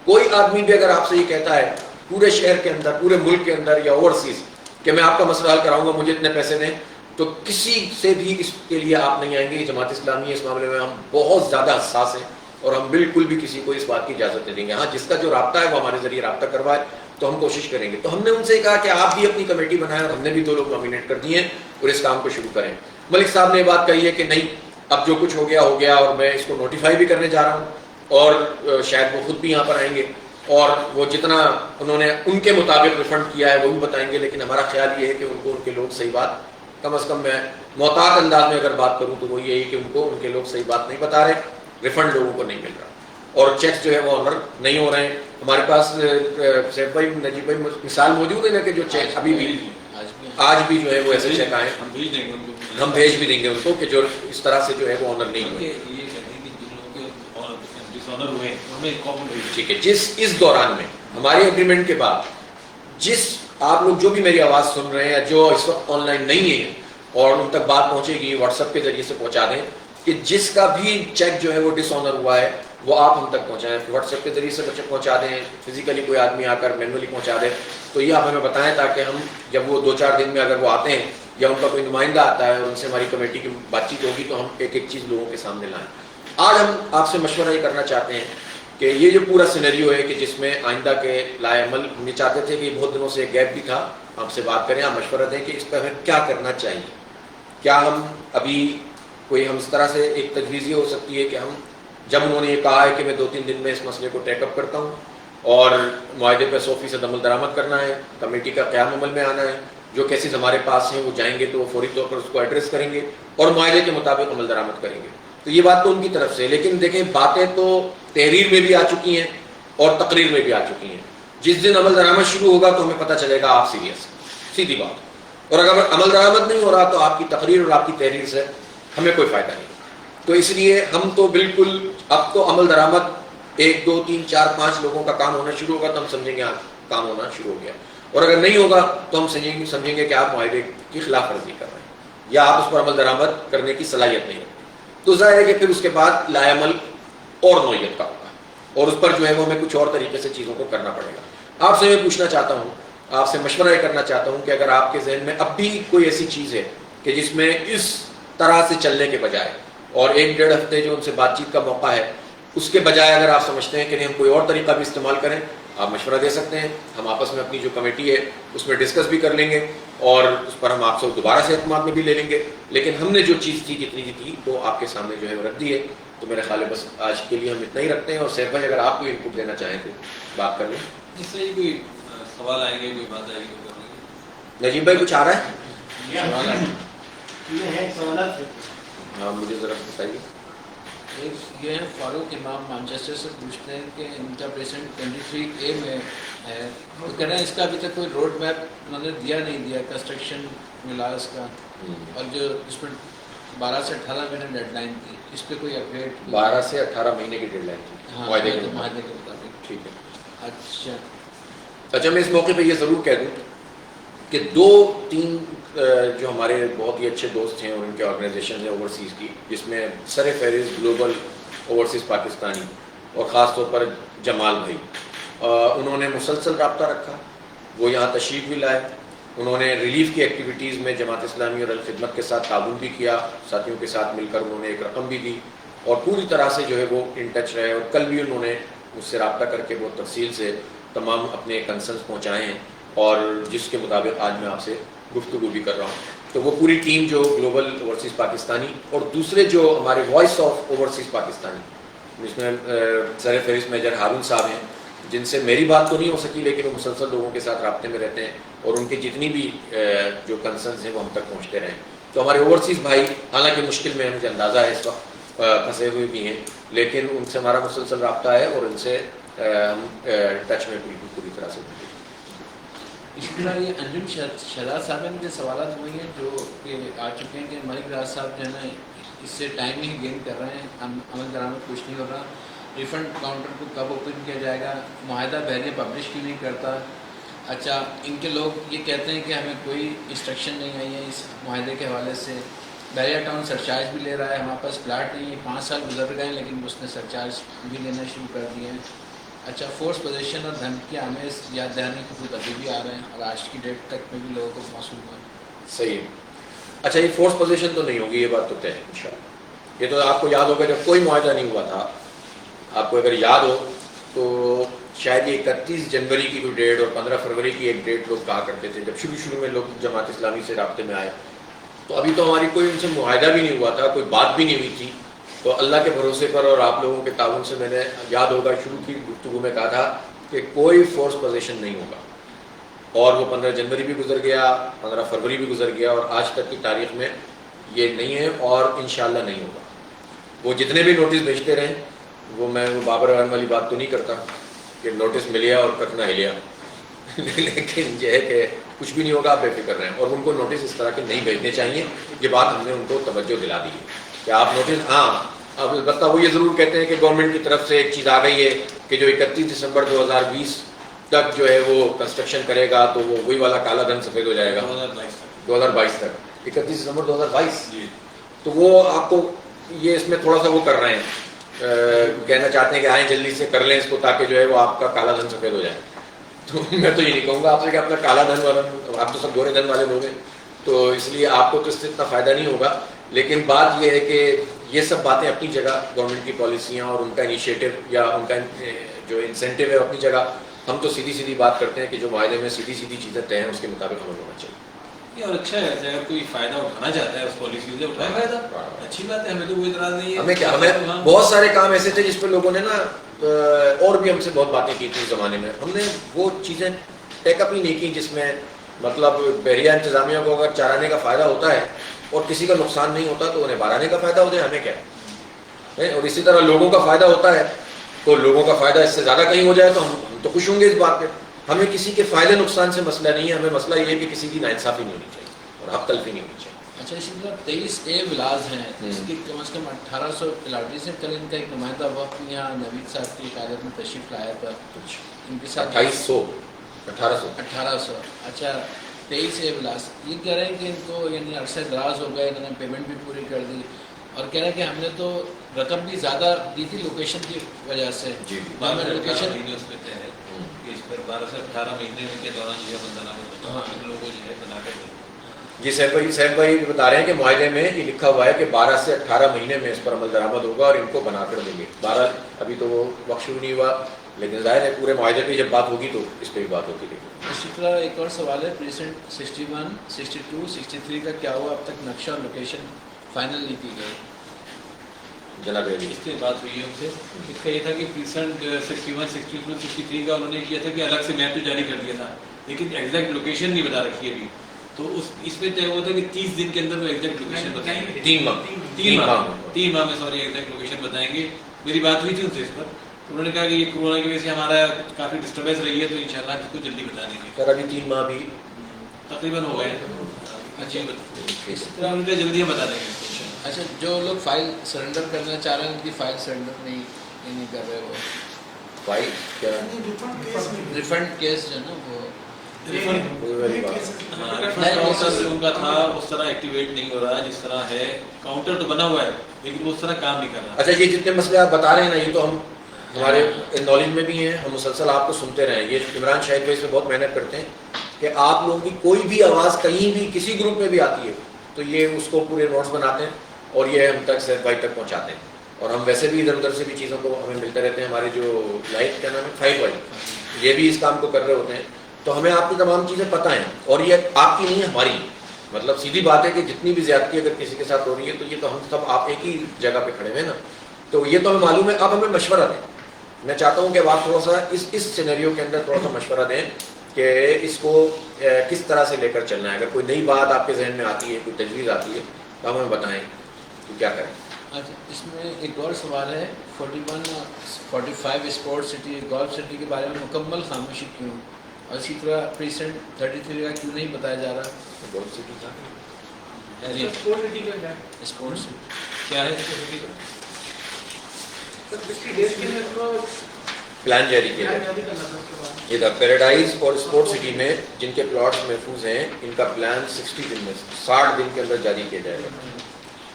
کوئی آدمی بھی اگر آپ سے یہ کہتا ہے پورے شہر کے اندر، پورے ملک کے اندر یا اوورسیز کہ میں آپ کا مسئلہ حل کراؤں گا، مجھے اتنے پیسے دیں، تو کسی سے بھی اس کے لیے آپ نہیں آئیں گے. جماعت اسلامی اس معاملے میں ہم بہت زیادہ حساس ہیں اور ہم بالکل بھی کسی کو اس بات کی اجازت نہیں دیں گے. ہاں، جس کا جو رابطہ ہے وہ ہمارے ذریعے رابطہ کروائے تو ہم کوشش کریں گے. تو ہم نے ان سے کہا کہ آپ بھی اپنی کمیٹی بنائیں اور ہم نے بھی 2 لوگ نامینیٹ کر دیے ہیں اور اس کام کو شروع کریں. ملک صاحب نے یہ بات کہی ہے کہ نہیں، اب جو کچھ ہو گیا اور میں اس کو نوٹیفائی بھی کرنے جا رہا ہوں اور شاید وہ خود بھی یہاں پر آئیں گے اور وہ جتنا انہوں نے ان کے مطابق ریفنڈ کیا ہے وہ بھی بتائیں گے. لیکن ہمارا خیال یہ ہے کہ ان کو ان کے لوگ صحیح بات، کم از کم میں محتاط انداز میں اگر بات کروں تو وہ یہی کہ ان کو ان کے لوگ صحیح بات نہیں بتا رہے، ریفنڈ لوگوں کو نہیں مل رہا اور چیکس جو ہے وہ آنر نہیں ہو رہے ہیں. ہمارے پاس سیف بھائی، نجیب بھائی مثال موجود ہے نا کہ جو چیک ابھی بھی آج بھی جو ہے وہ ایسے چیک آئے، ہم بھیج بھی دیں گے ان کو کہ جو اس طرح سے جو ہے وہ آنر نہیں ہوئے. ٹھیک ہے، اس دوران میں ہماری اگریمنٹ کے بعد آپ لوگ جو بھی میری آواز سن رہے ہیں جو اس وقت آن لائن نہیں ہے اور ان تک بات پہنچے گی، واٹس ایپ کے ذریعے سے پہنچا دیں کہ جس کا بھی چیک جو ہے وہ ڈس آنر ہوا ہے وہ آپ ہم تک پہنچائیں. واٹس ایپ کے ذریعے سے بچے پہنچا دیں، فزیکلی کوئی آدمی آ کر مینولی پہنچا دے تو یہ آپ ہمیں بتائیں تاکہ ہم جب وہ 2-4 دن میں اگر وہ آتے ہیں یا ان کا کوئی نمائندہ آتا ہے اور ان سے ہماری کمیٹی کی بات چیت ہوگی تو ہم ایک ایک چیز لوگوں کے سامنے لائیں. آج ہم آپ سے مشورہ یہ کرنا چاہتے ہیں کہ یہ جو پورا سینیریو ہے کہ جس میں آئندہ کے لائے عمل، ہم یہ چاہتے تھے کہ بہت دنوں سے گیپ بھی تھا، آپ سے بات کریں، آپ مشورہ دیں کہ اس پہ ہمیں کیا کرنا چاہیے. کیا ہم ابھی کوئی ہم اس طرح سے ایک تجویز یہ ہو سکتی ہے کہ ہم جب انہوں نے یہ کہا ہے کہ میں 2-3 دن میں اس مسئلے کو ٹیک اپ کرتا ہوں اور معاہدے پہ 100% عمل درآمد کرنا ہے، کمیٹی کا قیام عمل میں آنا ہے، جو کیسز ہمارے پاس ہیں وہ جائیں گے تو وہ فوری طور پر اس کو ایڈریس کریں گے اور معاہدے کے مطابق عمل درآمد کریں گے. تو یہ بات تو ان کی طرف سے، لیکن دیکھیں باتیں تو تحریر میں بھی آ چکی ہیں اور تقریر میں بھی آ چکی ہیں. جس دن عمل درآمد شروع ہوگا تو ہمیں پتہ چلے گا آپ سیریس، سیدھی بات. اور اگر عمل درآمد نہیں ہو رہا تو آپ کی تقریر اور آپ کی تحریر سے ہمیں کوئی فائدہ نہیں. تو اس لیے ہم تو بالکل اب تو عمل درآمد 1 2 3 4 5 لوگوں کا کام ہونا شروع ہوگا تو ہم سمجھیں گے کام ہونا شروع ہو گیا. اور اگر نہیں ہوگا تو ہم سمجھیں گے کہ آپ معاہدے کی خلاف ورزی کر رہے ہیں یا آپ اس پر عمل درآمد کرنے کی صلاحیت نہیں رکھتے. تو ظاہر ہے کہ پھر اس کے بعد لائے عمل اور نوعیت کا ہوگا اور اس پر جو ہے وہ ہمیں کچھ اور طریقے سے چیزوں کو کرنا پڑے گا. آپ سے میں پوچھنا چاہتا ہوں، آپ سے مشورہ یہ کرنا چاہتا ہوں کہ اگر آپ کے ذہن میں اب بھی کوئی ایسی چیز ہے کہ جس میں اس طرح سے چلنے کے بجائے اور 1-1.5 ہفتے جو ان سے بات چیت کا موقع ہے اس کے بجائے اگر آپ سمجھتے ہیں کہ نہیں ہم کوئی اور طریقہ بھی استعمال کریں، آپ مشورہ دے سکتے ہیں. ہم آپس میں اپنی جو کمیٹی ہے اس میں ڈسکس بھی کر لیں گے اور اس پر ہم آپ سے دوبارہ سے اعتماد میں بھی لے لیں گے. لیکن ہم نے جو چیز تھی جتنی کی تھی وہ آپ کے سامنے جو ہے وہ رکھ دی ہے. تو میرے خیال ہے بس آج کے لیے ہم اتنا ہی رکھتے ہیں. اور سیف بھائی اگر آپ کوئی انپٹ دینا چاہیں تو بات کر لیں. اس سے کوئی سوال آئیں گے، کوئی بات آئے گی؟ نجیب بھائی کچھ آ رہا ہے؟ سوالات ہاں مجھے ذرا بتائیے. ایک یہ ہے فاروق امام مانچسٹر سے پوچھتے ہیں کہ ان کا پیشنٹ 23A میں ہے، وہ کہہ رہے ہیں اس کا ابھی تک کوئی روڈ میپ انہوں نے دیا کنسٹرکشن ملاز کا، اور جو اس میں 12 سے 18 مہینے ڈیڈ لائن تھی، اس پہ کوئی اپڈیٹ؟ 12 سے 18 مہینے کی ڈیڈ لائن تھی معاہدے کے مطابق. ٹھیک ہے. اچھا میں اس موقع پہ یہ ضرور کہہ دوں کہ 2-3 جو ہمارے بہت ہی اچھے دوست ہیں اور ان کے آرگنائزیشن ہیں اوورسیز کی، جس میں سر فہرست گلوبل اوورسیز پاکستانی اور خاص طور پر جمال بھائی، انہوں نے مسلسل رابطہ رکھا. وہ یہاں تشریف بھی لائے، انہوں نے ریلیف کی ایکٹیویٹیز میں جماعت اسلامی اور الخدمت کے ساتھ تعاون بھی کیا، ساتھیوں کے ساتھ مل کر انہوں نے ایک رقم بھی دی اور پوری طرح سے جو ہے وہ ان ٹچ رہے. اور کل بھی انہوں نے مجھ سے رابطہ کر کے بہت تفصیل سے تمام اپنے کنسرنس پہنچائے ہیں اور جس کے مطابق آج میں آپ سے گفتگو بھی کر رہا ہوں. تو وہ پوری ٹیم جو گلوبل اوورسیز پاکستانی اور دوسرے جو ہمارے وائس آف اوورسیز پاکستانی جس میں سر فہرست میجر ہارون صاحب ہیں، جن سے میری بات تو نہیں ہو سکی لیکن وہ مسلسل لوگوں کے ساتھ رابطے میں رہتے ہیں اور ان کے جتنی بھی جو کنسرنز ہیں وہ ہم تک پہنچتے رہیں. تو ہمارے اوورسیز بھائی حالانکہ مشکل میں مجھے اندازہ ہے اس وقت پھنسے ہوئے بھی ہیں، لیکن ان سے ہمارا مسلسل رابطہ ہے اور ان سے ہم ٹچ میں پوری طرح سے. اسی طرح یہ انجم شہزاد صاحب کے سوالات وہی ہیں جو کہ آ چکے ہیں کہ ملک راز صاحب جو ہے نا اس سے ٹائم ہی گین کر رہے ہیں، عمل درآمد کچھ نہیں ہو رہا، ریفنڈ کاؤنٹر کو کب اوپن کیا جائے گا، معاہدہ بحریہ پبلش کیوں نہیں کرتا. اچھا ان کے لوگ یہ کہتے ہیں کہ ہمیں کوئی انسٹرکشن نہیں آئی ہے اس معاہدے کے حوالے سے. بحریہ ٹاؤن سرچارج بھی لے رہا ہے، ہمارے پاس پلاٹ نہیں ہے، 5 سال گزر گئے ہیں لیکن اس نے سرچارج بھی لینا شروع کر دیے ہیں. اچھا فورس پوزیشن اور دھمکی آمیز یاد دہانی کے خود ابھی بھی آ رہے ہیں اور آج کی ڈیٹ تک میں بھی لوگوں کو موصول ہوا ہے. صحیح ہے. اچھا یہ فورس پوزیشن تو نہیں ہوگی، یہ بات تو طے ہے انشاءاللہ. یہ تو آپ کو یاد ہوگا جب کوئی معاہدہ نہیں ہوا تھا، آپ کو اگر یاد ہو تو شاید یہ 31 جنوری کی کوئی ڈیٹ اور 15 فروری کی ایک ڈیٹ لوگ کہا کرتے تھے جب شروع میں لوگ جماعت اسلامی سے رابطے میں آئے. تو ابھی تو ہماری کوئی ان سے معاہدہ بھی نہیں ہوا تھا، کوئی بات بھی نہیں ہوئی تھی. تو اللہ کے بھروسے پر اور آپ لوگوں کے تعاون سے میں نے یاد ہوگا شروع کی گفتگو میں کہا تھا کہ کوئی فورس پوزیشن نہیں ہوگا. اور وہ 15 جنوری بھی گزر گیا، 15 فروری بھی گزر گیا اور آج تک کی تاریخ میں یہ نہیں ہے اور انشاءاللہ نہیں ہوگا. وہ جتنے بھی نوٹس بھیجتے رہیں، وہ میں وہ بابر اعوان والی بات تو نہیں کرتا کہ نوٹس ملیا اور کٹ نہ ہلیا لیکن یہ ہے کہ کچھ بھی نہیں ہوگا، آپ بے فکر رہیں. اور ان کو نوٹس اس طرح کے نہیں بھیجنے چاہیے. یہ بات ہم نے ان کو توجہ دلا دی ہے کہ آپ نوٹس اب البتہ وہ یہ ضرور کہتے ہیں کہ گورنمنٹ کی طرف سے ایک چیز آ گئی ہے کہ جو 31 دسمبر 2020 تک جو ہے وہ کنسٹرکشن کرے گا تو وہ وہی والا کالا دھن سفید ہو جائے گا 2022 تک. 31 دسمبر 2022 تو وہ آپ کو یہ اس میں تھوڑا سا وہ کر رہے ہیں، کہنا چاہتے ہیں کہ آئیں جلدی سے کر لیں اس کو تاکہ جو ہے وہ آپ کا کالا دھن سفید ہو جائے. تو میں تو یہ نہیں کہوں گا آپ سے کہ اپنا کالا دھن والا، آپ تو سب گورے دھن والے لوگ ہیں تو اس لیے آپ کو تو اس سے اتنا فائدہ نہیں ہوگا. لیکن بات یہ ہے کہ یہ سب باتیں اپنی جگہ، گورنمنٹ کی پالیسیاں اور ان کا انیشیٹو یا ان کا جو انسینٹیو ہے اپنی جگہ. ہم تو سیدھی بات کرتے ہیں کہ جو معاہدے میں سیدھی چیزیں طے ہیں اس کے مطابق عمل ہونا چاہیے. اور اچھا ہے اگر کوئی فائدہ اٹھانا چاہتا ہے اس پالیسی سے اٹھائے فائدہ، اچھی بات ہے، ہمیں تو کوئی اعتراض نہیں ہے. ہمیں کیا، ہمیں بہت سارے کام ایسے تھے جس پہ لوگوں نے نا اور بھی ہم سے بہت باتیں کی تھی اس زمانے میں، ہم نے وہ چیزیں ٹیک اپ ہی نہیں کی جس میں مطلب بحریہ انتظامیہ کو اگر چارانے کا فائدہ ہوتا ہے اور کسی کا نقصان نہیں ہوتا تو انہیں بہرانے کا فائدہ ہوتا ہے، ہمیں کیا ہے. اور اسی طرح لوگوں کا فائدہ ہوتا ہے تو لوگوں کا فائدہ اس سے زیادہ کہیں ہو جائے تو ہم تو خوش ہوں گے اس بات پہ. ہمیں کسی کے فائدے نقصان سے مسئلہ نہیں ہے، ہمیں مسئلہ یہ ہے کہ کسی کی ناانصافی نہیں ہونی چاہیے اور حق تلفی نہیں ہونی چاہیے. اچھا اسی طرح 23A ولاز ہیں، اس کی کم از کم 1800 پلاٹیز ہیں. کل ان کا ایک نمائندہ وقت یہاں نوید صاحب کی قیادت میں تشریف لایا تھا، ان کے ساتھ 1800. اچھا 23A ولاز یہ کہہ رہے ہیں کہ ان کو یعنی عرصہ دراز ہو گئے، انہوں نے پیمنٹ بھی پوری کر دی اور کہہ رہے ہیں کہ ہم نے تو رقم بھی زیادہ دی تھی لوکیشن کی وجہ سے. جی ہمیں لوکیشن اس پہ طے ہے کہ اس پر 12 سے 18 مہینے کے دوران جو ہے بندہ لوگوں جو ہے بنا کر جی صاحب بھائی بتا رہے ہیں کہ معاہدے میں یہ لکھا ہوا ہے کہ 12 سے 18 مہینے میں اس پر عمل درآمد ہوگا اور ان کو بنا کر دیں گے. 12 ابھی تو وہ وقت شروع نہیں ہوا لیکن ظاہر ہے پورے معاہدے پہ جب بات ہوگی تو اس پہ بھی بات ہوتی رہے گی. اسی طرح ایک اور سوال ہے، پریسنٹ 61, 62, 63 کا کیا ہوا؟ اب تک نقشہ اور لوکیشن فائنل نہیں کی گئی. جناب علی اس کے بات ہوئی ہے ان سے، اس کا یہ تھا کہ پریسنٹ 61, 62, 63 کا انہوں نے کیا تھا کہ الگ سے میپ تو جاری کر دیا تھا لیکن ایگزیکٹ لوکیشن نہیں بتا رکھی ہے ابھی. تو اس میں طے ہوا تھا کہ 30 دن کے اندر وہ ایگزیکٹ لوکیشن بتائیں گے. 3 ماہ میں سوری ایگزیکٹ لوکیشن بتائیں گے. میری بات ہوئی تھی ان سے اس پر، انہوں نے کہا کہ یہ کورونا کی وجہ سے ہمارا کافی ڈسٹربینس رہی ہے تو انشاءاللہ اس کو جلدی بتا دیں گے. سر ابھی 3 ماہ بھی تقریباً ہو گئے. اچھا اس طرح ان کا جلدی ہم بتا دیں گے. اچھا جو لوگ فائل سرنڈر کرنا چاہ رہے ہیں ان کی فائل سرنڈر نہیں کر رہے، وہ فائل کیا ریفنڈ کیس جو ہے نا وہ کاؤنٹر ان کا تھا اس طرح ایکٹیویٹ نہیں ہو رہا جس طرح ہے. کاؤنٹر تو بنا ہوا ہے لیکن وہ اس طرح کام نہیں کر رہا. اچھا یہ جتنے مسئلے آپ بتا رہے ہیں نا یہ تو ہم ہمارے نالج میں بھی ہیں، ہم مسلسل آپ کو سنتے رہے. یہ عمران شاہد بھائی اس میں بہت محنت کرتے ہیں کہ آپ لوگوں کی کوئی بھی آواز کہیں بھی کسی گروپ میں بھی آتی ہے تو یہ اس کو پورے نوٹس بناتے ہیں اور یہ ہم تک سیف بھائی تک پہنچاتے ہیں. اور ہم ویسے بھی ادھر ادھر سے بھی چیزوں کو ہمیں ملتے رہتے ہیں. ہمارے جو لائٹ کیا نام ہے 5 بھائی یہ بھی اس کام کو کر رہے ہوتے ہیں تو ہمیں آپ کی تمام چیزیں پتہ ہیں اور یہ آپ کی نہیں ہے ہماری. مطلب سیدھی بات ہے کہ جتنی بھی زیادتی اگر کسی کے ساتھ ہو رہی ہے تو یہ تو ہم سب آپ ایک ہی جگہ پہ کھڑے ہوئے نا, تو یہ تو ہمیں معلوم ہے. اب ہمیں مشورہ دیں. میں چاہتا ہوں کہ آپ تھوڑا سا اس سینیریو کے اندر تھوڑا سا مشورہ دیں کہ اس کو کس طرح سے لے کر چلنا ہے. اگر کوئی نئی بات آپ کے ذہن میں آتی ہے, کوئی تجویز آتی ہے تو ہم ہمیں بتائیں کہ کیا کریں. اچھا, اس میں ایک اور سوال ہے, 41 اور 45 اسپورٹ سٹی گولف سٹی کے بارے میں مکمل خاموشی کیوں, اور اسی طرح پریسنٹ 33 کا کیوں نہیں بتایا جا رہا؟ گولف سٹی کا اسپورٹ سٹی کیا ہے پلان جاری کیا جائے. ادھر پیراڈائز اور اسپورٹ سٹی میں جن کے پلاٹس محفوظ ہیں ان کا پلان 60 دن میں 60 دن کے اندر جاری کیا جائے گا.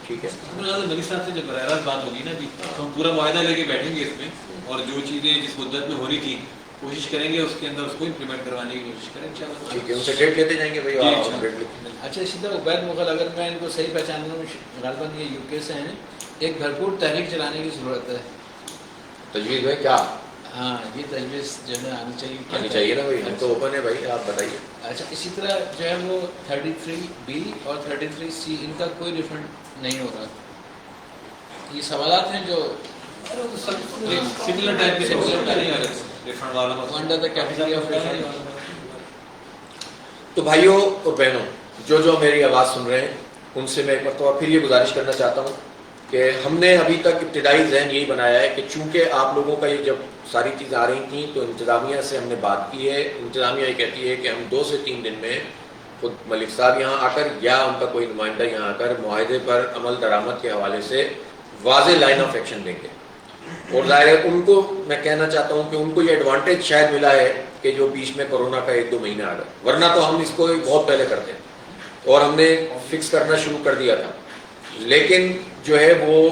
ٹھیک ہے, میری صاحب سے جب براہ راست بات ہوگی نا ابھی تو ہم پورا معاہدہ لے کے بیٹھیں گے اس میں, اور جو چیزیں جس مدت میں ہو رہی تھی کوشش کریں گے اس کے اندر اس کو امپلیمنٹ کروانے کی کوشش کریں انشاءاللہ. ٹھیک ہے, ان سے ڈیٹ لیتے جائیں گے بھائی. اچھا, اسی طرح عبید مغل, اگر میں ان کو صحیح پہچانوں غالباً یہ UK سے ہیں, ایک بھرپور تحریک چلانے کی ضرورت ہے. تجویز ہے کیا؟ ہاں, یہ تجویز جو ہے آنی چاہیے نا بھائی, ہم تو اوپن ہے بھائی, آپ بتائیے. اچھا, اسی طرح جو ہے وہ 33B اور 33C ان کا کوئی ریفنڈ نہیں ہوگا. یہ سوالات ہیں جو سملر ٹائپ کے ریفنڈ والا under the category of refund. تو بھائیوں اور بہنوں, جو میری آواز سن رہے ہیں ان سے میں ایک مرتبہ پھر یہ گزارش کرنا چاہتا ہوں کہ ہم نے ابھی تک ابتدائی ذہن یہی بنایا ہے کہ چونکہ آپ لوگوں کا یہ جب ساری چیزیں آ رہی تھیں تو انتظامیہ سے ہم نے بات کی ہے. انتظامیہ یہ کہتی ہے کہ ہم 2 سے 3 دن میں خود ملک صاحب یہاں آ کر یا ان کا کوئی نمائندہ یہاں آ کر معاہدے پر عمل درآمد کے حوالے سے واضح لائن آف ایکشن دیں گے. اور ظاہر ہے ان کو میں کہنا چاہتا ہوں کہ ان کو یہ ایڈوانٹیج شاید ملا ہے کہ جو بیچ میں کورونا کا 1-2 مہینہ آ گیا, ورنہ تو ہم اس کو بہت پہلے کرتے ہیں اور ہم نے فکس کرنا شروع کر دیا تھا. لیکن جو ہے وہ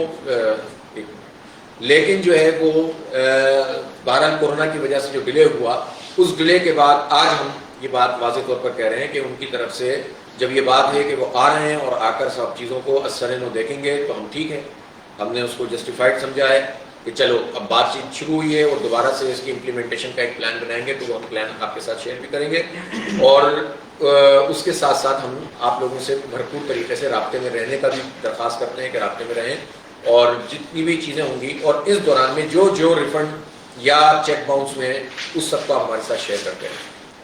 بہرحال کورونا کی وجہ سے جو ڈیلے ہوا, اس ڈیلے کے بعد آج ہم یہ بات واضح طور پر کہہ رہے ہیں کہ ان کی طرف سے جب یہ بات ہے کہ وہ آ رہے ہیں اور آ کر سب چیزوں کو اثر نو دیکھیں گے تو ہم ٹھیک ہے, ہم نے اس کو جسٹیفائڈ سمجھا ہے کہ چلو اب بات چیت شروع ہوئی ہے اور دوبارہ سے اس کی امپلیمنٹیشن کا ایک پلان بنائیں گے, تو وہ ہم پلان آپ کے ساتھ شیئر بھی کریں گے. اور اس کے ساتھ ساتھ ہم آپ لوگوں سے بھرپور طریقے سے رابطے میں رہنے کا بھی درخواست کرتے ہیں کہ رابطے میں رہیں, اور جتنی بھی چیزیں ہوں گی اور اس دوران میں جو ریفنڈ یا چیک باؤنس میں اس سب کو ہمارے ساتھ شیئر کرتے ہیں.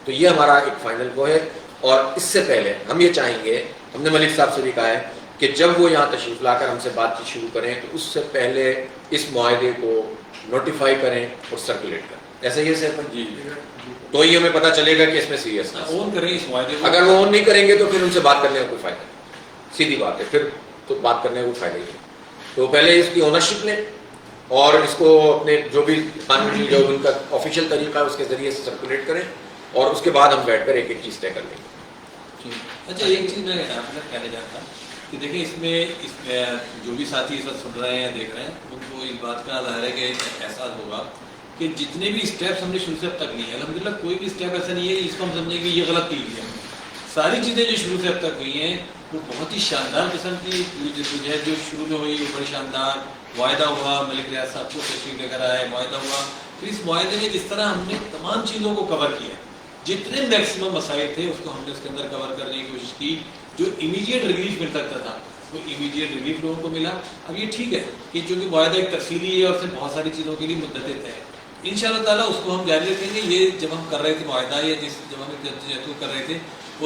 تو یہ ہمارا ایک فائنل وہ ہے. اور اس سے پہلے ہم یہ چاہیں گے, ہم نے ملک صاحب سے بھی کہا ہے کہ جب وہ یہاں تشریف لا کر ہم سے بات چیت شروع کریں تو اس سے پہلے اس معاہدے کو نوٹیفائی کریں اور سرکولیٹ کریں. ایسا ہی ہے سر جی, تو ہی ہمیں پتہ چلے گا کہ اس میں سیریسنس اون کریں اس معاہدے کو. اگر وہ اون نہیں کریں گے تو پھر ان سے بات کرنے کا کوئی فائدہ نہیں, سیدھی بات ہے, پھر تو بات کرنے کا کوئی فائدہ ہی نہیں. تو پہلے اس کی اونرشپ لیں اور اس کو اپنے جو بھی قانونی جو ان کا آفیشیل طریقہ ہے اس کے ذریعے سے سرکولیٹ کریں, اور اس کے بعد ہم بیٹھ کر ایک چیز طے کر لیں گے. اچھا, ایک چیز میں کہنا چاہتا کہ دیکھیں اس میں جو بھی ساتھی اس وقت سن رہے ہیں دیکھ رہے ہیں ان کو اس بات کا ظاہر ہے کہ احساس ہوگا کہ جتنے بھی اسٹیپس ہم نے شروع سے اب تک لی ہیں, الحمدللہ کوئی بھی اسٹیپ ایسا نہیں ہے جس کو ہم سمجھیں کہ یہ غلط کی ہے. ساری چیزیں جو شروع سے اب تک ہوئی ہیں وہ بہت ہی شاندار قسم کی جدوجہد جو شروع میں ہوئی وہ بڑی شاندار. معاہدہ ہوا, ملک ریاض صاحب کو تشریف لے کر آئے, معاہدہ ہوا, پھر اس معاہدے میں جس طرح ہم نے تمام چیزوں کو کور کیا, جتنے میکسیمم مسائل تھے اس کو ہم نے اس کے اندر کور کرنے کی کوشش کی. جو امیڈیٹ ریلیف مل سکتا تھا وہ امیڈیٹ ریلیف لوگوں کو ملا. اب یہ ٹھیک ہے کہ چونکہ معاہدہ ایک تفصیلی ہے اور اس میں بہت ساری چیزوں کے لیے مدتیں طے ہیں, ان شاء اللہ تعالیٰ اس کو ہم جاری رکھیں گے. یہ جب ہم کر رہے تھے معاہدہ یا جب ہم جدوجہد کر رہے تھے اس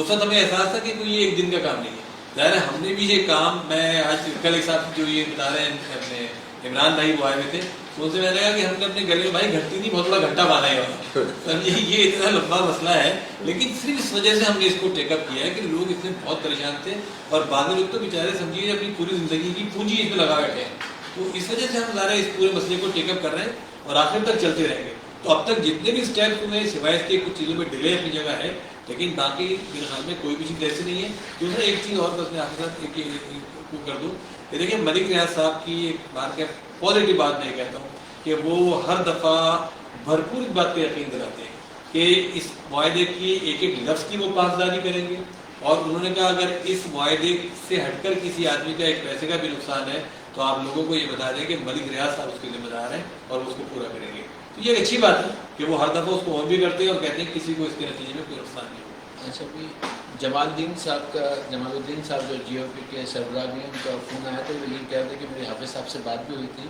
وقت ہمیں احساس تھا کہ کوئی یہ ایک دن کا کام نہیں ہے. ظاہر ہے ہم نے بھی یہ کام, میں آج کل ایک ساتھ جو یہ بتا رہے ہیں اپنے عمران بھائی وہ آئے ہوئے تھے, تو ان سے میں نے کہا کہ ہم نے اپنے گلے میں بھائی گھنٹی نہیں بہت بڑا گھنٹہ باندھا ہے. یہ اتنا لمبا مسئلہ ہے, لیکن صرف اس وجہ سے ہم نے اس کو ٹیک اپ کیا ہے کہ لوگ اس میں بہت پریشان تھے, اور بعض لوگ تو بیچارے سمجھیے اپنی پوری زندگی کی پونجی اس میں لگا بیٹھے ہیں. تو اس وجہ سے ہم ظاہر اس پورے مسئلے کو ٹیک اپ کر رہے ہیں اور آخر تک چلتے رہیں گے. تو اب تک جتنے بھی اسٹیپس ہوئے ہیں سوائے کے کچھ چیزوں میں ڈیلے اپنی جگہ ہے, لیکن باقی میرے خیال میں کوئی بھی چیز ایسی نہیں ہے. دوسرا ایک چیز اور بس میں آپ کے ساتھ ایک کر دوں کہ دیکھیں ملک ریاض صاحب کی ایک بات کیا پازیٹیو بات میں کہتا ہوں کہ وہ ہر دفعہ بھرپور اس بات پہ یقین دلاتے ہیں کہ اس معاہدے کی ایک ایک لفظ کی وہ پاسداری کریں گے, اور انہوں نے کہا اگر اس معاہدے سے ہٹ کر کسی آدمی کا ایک پیسے کا بھی نقصان ہے تو آپ لوگوں کو یہ بتا دیں کہ ملک ریاض صاحب اس کے ذمہ دار ہیں اور اس کو پورا کریں گے. تو یہ ایک اچھی بات ہے کہ وہ ہر دفعہ اس کو اور بھی کرتے ہیں اور کہتے ہیں کسی کو اس کے نتیجے میں کوئی نقصان نہیں ہو. اچھا بھی جمال الدین صاحب جو جی او پی کے سربراہ بھی ہیں، ان کا فون آیا تھا، وہ یہ کہہ رہے تھے کہ میرے حافظ صاحب سے بات بھی ہوئی تھی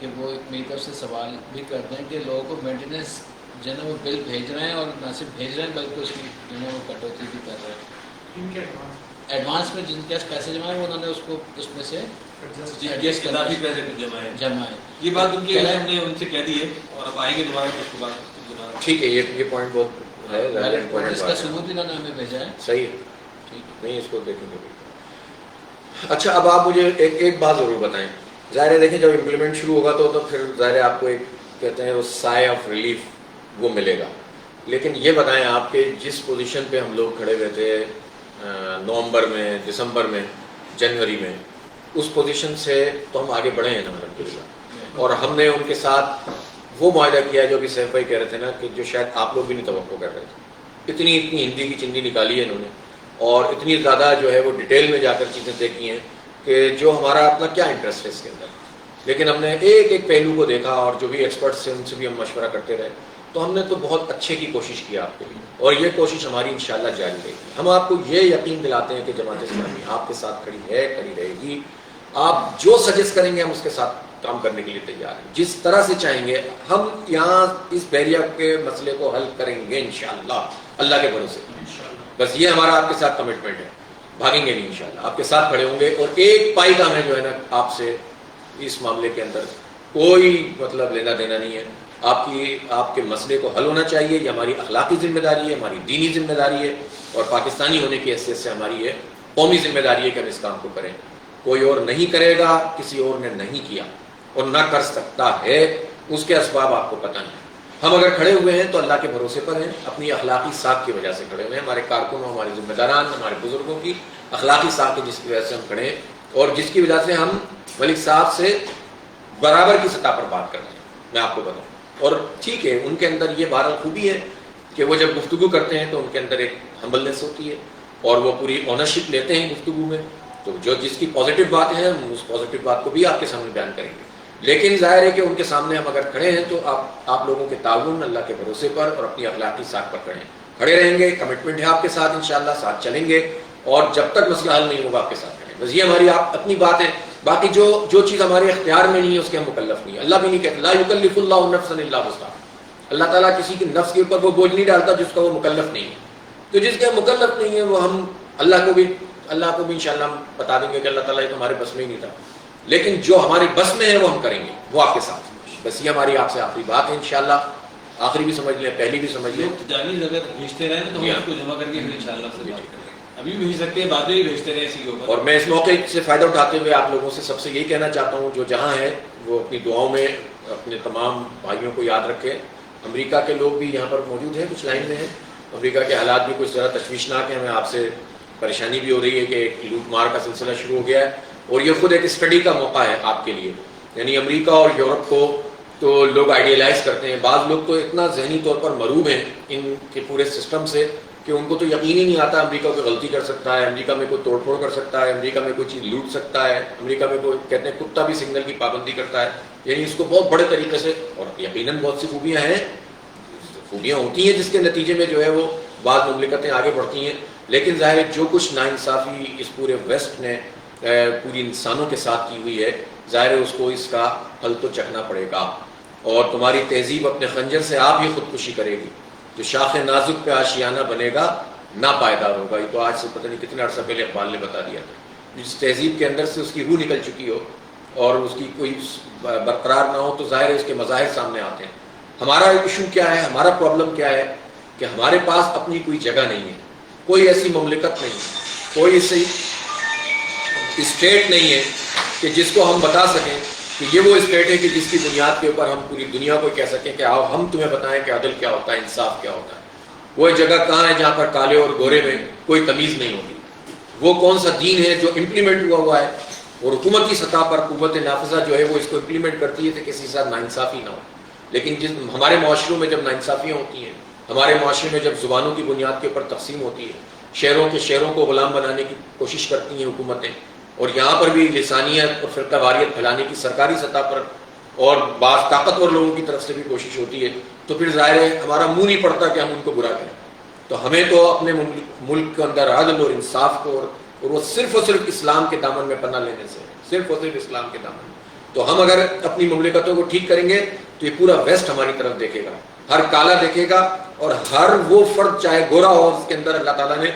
کہ وہ میری طرف سے سوال بھی کرتے ہیں کہ لوگوں کو مینٹیننس جو ہے نا وہ بل بھیج رہے ہیں، اور نہ صرف بھیج رہے ہیں بلکہ اس کی جو ہے نا وہ کٹوتی بھی کر رہے ہیں. ایڈوانس میں جن کے پاس پیسے جمع ہیں انہوں نے اس کو اس میں سے ایڈجسٹ کافی پیسے جمع ہے. یہ بات ان کی ہم نے ان سے کہہ دی ہے اور اب آئیں گے دوبارہ اس کے بعد. ٹھیک ہے، یہ پوائنٹ بہت ہے، اس کا ثبوت انہوں نے ہمیں بھیجا ہے. صحیح ہے، نہیں اس کو دیکھیں گے. اچھا اب آپ مجھے ایک بات ضرور بتائیں. ظاہر ہے دیکھیں جب امپلیمنٹ شروع ہوگا تو پھر ظاہر ہے آپ کو ایک کہتے ہیں وہ سائے آف ریلیف وہ ملے گا. لیکن یہ بتائیں آپ کے جس پوزیشن پہ ہم لوگ کھڑے ہوئے تھے نومبر میں، دسمبر میں، جنوری میں، اس پوزیشن سے تو ہم آگے بڑھے ہیں نا الحمدللہ. اور ہم نے ان کے ساتھ وہ معاہدہ کیا جو کہ سیف بھائی کہہ رہے تھے نا کہ جو شاید آپ لوگ بھی نہیں توقع کر رہے تھے. اتنی ہندی کی چندی نکالی ہے انہوں نے، اور اتنی زیادہ جو ہے وہ ڈیٹیل میں جا کر چیزیں دیکھی ہیں کہ جو ہمارا اپنا کیا انٹرسٹ ہے اس کے اندر. لیکن ہم نے ایک پہلو کو دیکھا اور جو بھی ایکسپرٹس ہیں ان سے بھی ہم مشورہ کرتے رہے. تو ہم نے تو بہت اچھے کی کوشش کی آپ کے لیے، اور یہ کوشش ہماری انشاءاللہ جاری رہے گی. ہم آپ کو یہ یقین دلاتے ہیں کہ جماعت اسلامی آپ کے ساتھ کھڑی ہے، کھڑی رہے گی. آپ جو سجیسٹ کریں گے ہم اس کے ساتھ کام کرنے کے لیے تیار ہیں. جس طرح سے چاہیں گے ہم یہاں اس بحریہ کے مسئلے کو حل کریں گے انشاءاللہ، اللہ کے بھروسے. بس یہ ہمارا آپ کے ساتھ کمٹمنٹ ہے. بھاگیں گے نہیں انشاءاللہ، آپ کے ساتھ کھڑے ہوں گے. اور ایک پائی کا ہمیں جو ہے نا آپ سے اس معاملے کے اندر کوئی مطلب لینا دینا نہیں ہے. آپ کے مسئلے کو حل ہونا چاہیے. یہ ہماری اخلاقی ذمہ داری ہے، ہماری دینی ذمہ داری ہے، اور پاکستانی ہونے کی حیثیت سے ہماری یہ قومی ذمہ داری ہے کہ ہم اس کام کو کریں. کوئی اور نہیں کرے گا، کسی اور نے نہیں کیا اور نہ کر سکتا ہے. اس کے اسباب آپ کو پتہ نہیں. ہم اگر کھڑے ہوئے ہیں تو اللہ کے بھروسے پر ہیں، اپنی اخلاقی ساکھ کی وجہ سے کھڑے ہوئے ہیں. ہمارے کارکنوں، ہمارے ذمہ داران، ہمارے بزرگوں کی اخلاقی ساکھ ہے جس کی وجہ سے ہم کھڑے ہیں، اور جس کی وجہ سے ہم ملک صاحب سے برابر کی سطح پر بات کر رہے ہیں. میں آپ کو بتاؤں، اور ٹھیک ہے ان کے اندر یہ بہرحال خوبی ہے کہ وہ جب گفتگو کرتے ہیں تو ان کے اندر ایک ہمبلنس ہوتی ہے اور وہ پوری اونرشپ لیتے ہیں گفتگو میں. تو جو جس کی پازیٹیو بات ہے ہم اس پازیٹیو بات کو بھی آپ کے سامنے بیان کریں گے. لیکن ظاہر ہے کہ ان کے سامنے ہم اگر کھڑے ہیں تو آپ لوگوں کے تعاون اللہ کے بھروسے پر اور اپنی اخلاقی ساکھ پر کھڑے رہیں گے. کمٹمنٹ ہے آپ کے ساتھ، انشاءاللہ ساتھ چلیں گے، اور جب تک مسئلہ حل نہیں ہوگا آپ کے ساتھ کھڑیں گے. بس یہ ہماری اپنی بات ہے. باقی جو چیز ہمارے اختیار میں نہیں ہے اس کے ہم مکلف نہیں ہے. اللہ بھی نہیں کہتا لا یکلف اللہ نفسا الا وسعها. اللہ تعالیٰ کسی کے نفس کے اوپر وہ بوجھ نہیں ڈالتا جس کا وہ مکلف نہیں ہے. تو جس کے مکلف نہیں ہے وہ ہم اللہ کو بھی انشاءاللہ ہم بتا دیں گے کہ اللہ تعالیٰ یہ تو ہمارے بس میں ہی نہیں تھا. لیکن جو ہمارے بس میں ہے وہ ہم کریں گے، وہ آپ کے ساتھ. بس یہ ہماری آپ سے آخری بات ہے انشاءاللہ. آخری بھی سمجھ لیں، پہلی بھی سمجھ لیں. تجاویز اگر بھیجتے رہیں تو ہم اس کو جمع کر کے پھر انشاءاللہ سے بات کریں گے. ابھی بھی بھیج سکتے ہیں، بعد میں بھی بھیجتے رہیں اسی کے اوپر. اور میں اس موقع سے فائدہ اٹھاتے ہوئے آپ لوگوں سے سب سے یہی کہنا چاہتا ہوں جو جہاں ہے وہ اپنی دعاؤں میں اپنے تمام بھائیوں کو یاد رکھے. امریکہ کے لوگ بھی یہاں پر موجود ہیں، کچھ لائن میں ہیں. امریکہ کے حالات بھی کچھ ذرا تشویشناک ہیں. ہمیں آپ سے پریشانی بھی ہو رہی ہے کہ ایک لوٹ مار کا سلسلہ شروع ہو گیا ہے، اور یہ خود ایک اسٹڈی کا موقع ہے آپ کے لیے. یعنی امریکہ اور یورپ کو تو لوگ آئیڈیلائز کرتے ہیں. بعض لوگ تو اتنا ذہنی طور پر مروب ہیں ان کے پورے سسٹم سے کہ ان کو تو یقین ہی نہیں آتا امریکہ کوئی غلطی کر سکتا ہے، امریکہ میں کوئی توڑ پھوڑ کر سکتا ہے، امریکہ میں کوئی چیز لوٹ سکتا ہے، امریکہ میں کوئی کہتے ہیں کتا بھی سگنل کی پابندی کرتا ہے. یعنی اس کو بہت بڑے طریقے سے، اور یقیناً بہت سی خوبیاں ہوتی ہیں جس کے نتیجے میں جو ہے وہ بعض مملکتیں آگے بڑھتی ہیں. لیکن ظاہر جو کچھ ناانصافی اس پورے ویسٹ نے پوری انسانوں کے ساتھ کی ہوئی ہے، ظاہر ہے اس کو اس کا حل تو چکنا پڑے گا. اور تمہاری تہذیب اپنے خنجر سے آپ ہی خودکشی کرے گی. جو شاخ نازک پہ آشیانہ بنے گا نا پائیدار ہوگا. یہ تو آج سے پتہ نہیں کتنے عرصہ پہلے اقبال نے بتا دیا تھا. جس تہذیب کے اندر سے اس کی روح نکل چکی ہو اور اس کی کوئی برقرار نہ ہو تو ظاہر ہے اس کے مظاہر سامنے آتے ہیں. ہمارا ایشو کیا ہے، ہمارا پرابلم کیا ہے کہ ہمارے پاس اپنی کوئی جگہ نہیں ہے، کوئی ایسی مملکت نہیں ہے، کوئی ایسی اسٹیٹ نہیں ہے کہ جس کو ہم بتا سکیں کہ یہ وہ اسٹیٹ ہے کہ جس کی بنیاد کے اوپر ہم پوری دنیا کو کہہ سکیں کہ آؤ ہم تمہیں بتائیں کہ عدل کیا ہوتا ہے، انصاف کیا ہوتا ہے. وہ جگہ کہاں ہے جہاں پر کالے اور گورے میں کوئی تمیز نہیں ہوگی؟ وہ کون سا دین ہے جو امپلیمنٹ ہوا ہے اور حکومت کی سطح پر قوت نافذہ جو ہے وہ اس کو امپلیمنٹ کرتی ہے کہ کسی کے ساتھ ناانصافی نہ ہو. لیکن ہمارے معاشروں میں جب ناانصافیاں ہوتی ہیں، ہمارے معاشرے میں جب زبانوں کی بنیاد کے اوپر تقسیم ہوتی ہے، شہروں کے شہروں کو غلام بنانے کی کوشش کرتی ہیں حکومتیں، اور یہاں پر بھی لسانیت اور فرقہ واریت پھیلانے کی سرکاری سطح پر اور بعض طاقتور لوگوں کی طرف سے بھی کوشش ہوتی ہے، تو پھر ظاہر ہے ہمارا منہ نہیں پڑتا کہ ہم ان کو برا کریں. تو ہمیں تو اپنے ملک کے اندر عدل اور انصاف کو اور وہ صرف اور صرف اسلام کے دامن میں پناہ لینے سے، صرف اور صرف اسلام کے دامن میں. تو ہم اگر اپنی مملکتوں کو ٹھیک کریں گے تو یہ پورا ویسٹ ہماری طرف دیکھے گا، ہر کالا دیکھے گا، اور ہر وہ فرد چاہے گورا ہو اس کے اندر اللہ تعالیٰ نے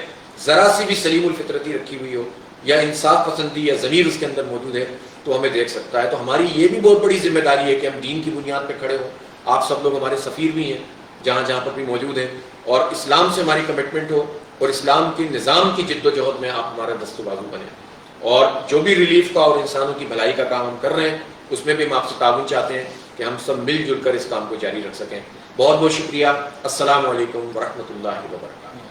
ذرا سی بھی سلیم الفطرتی رکھی ہوئی ہو یا انصاف پسندی یا ضمیر اس کے اندر موجود ہے تو ہمیں دیکھ سکتا ہے. تو ہماری یہ بھی بہت بڑی ذمہ داری ہے کہ ہم دین کی بنیاد پہ کھڑے ہوں. آپ سب لوگ ہمارے سفیر بھی ہیں جہاں جہاں پر بھی موجود ہیں، اور اسلام سے ہماری کمٹمنٹ ہو اور اسلام کے نظام کی جد و جہد میں آپ ہمارا دست و بازو بنیں. اور جو بھی ریلیف کا اور انسانوں کی بھلائی کا کام ہم کر رہے ہیں اس میں بھی ہم آپ سے تعاون چاہتے ہیں کہ ہم سب مل جل کر اس کام کو جاری رکھ سکیں. بہت بہت شکریہ. السلام علیکم ورحمۃ اللہ وبرکاتہ.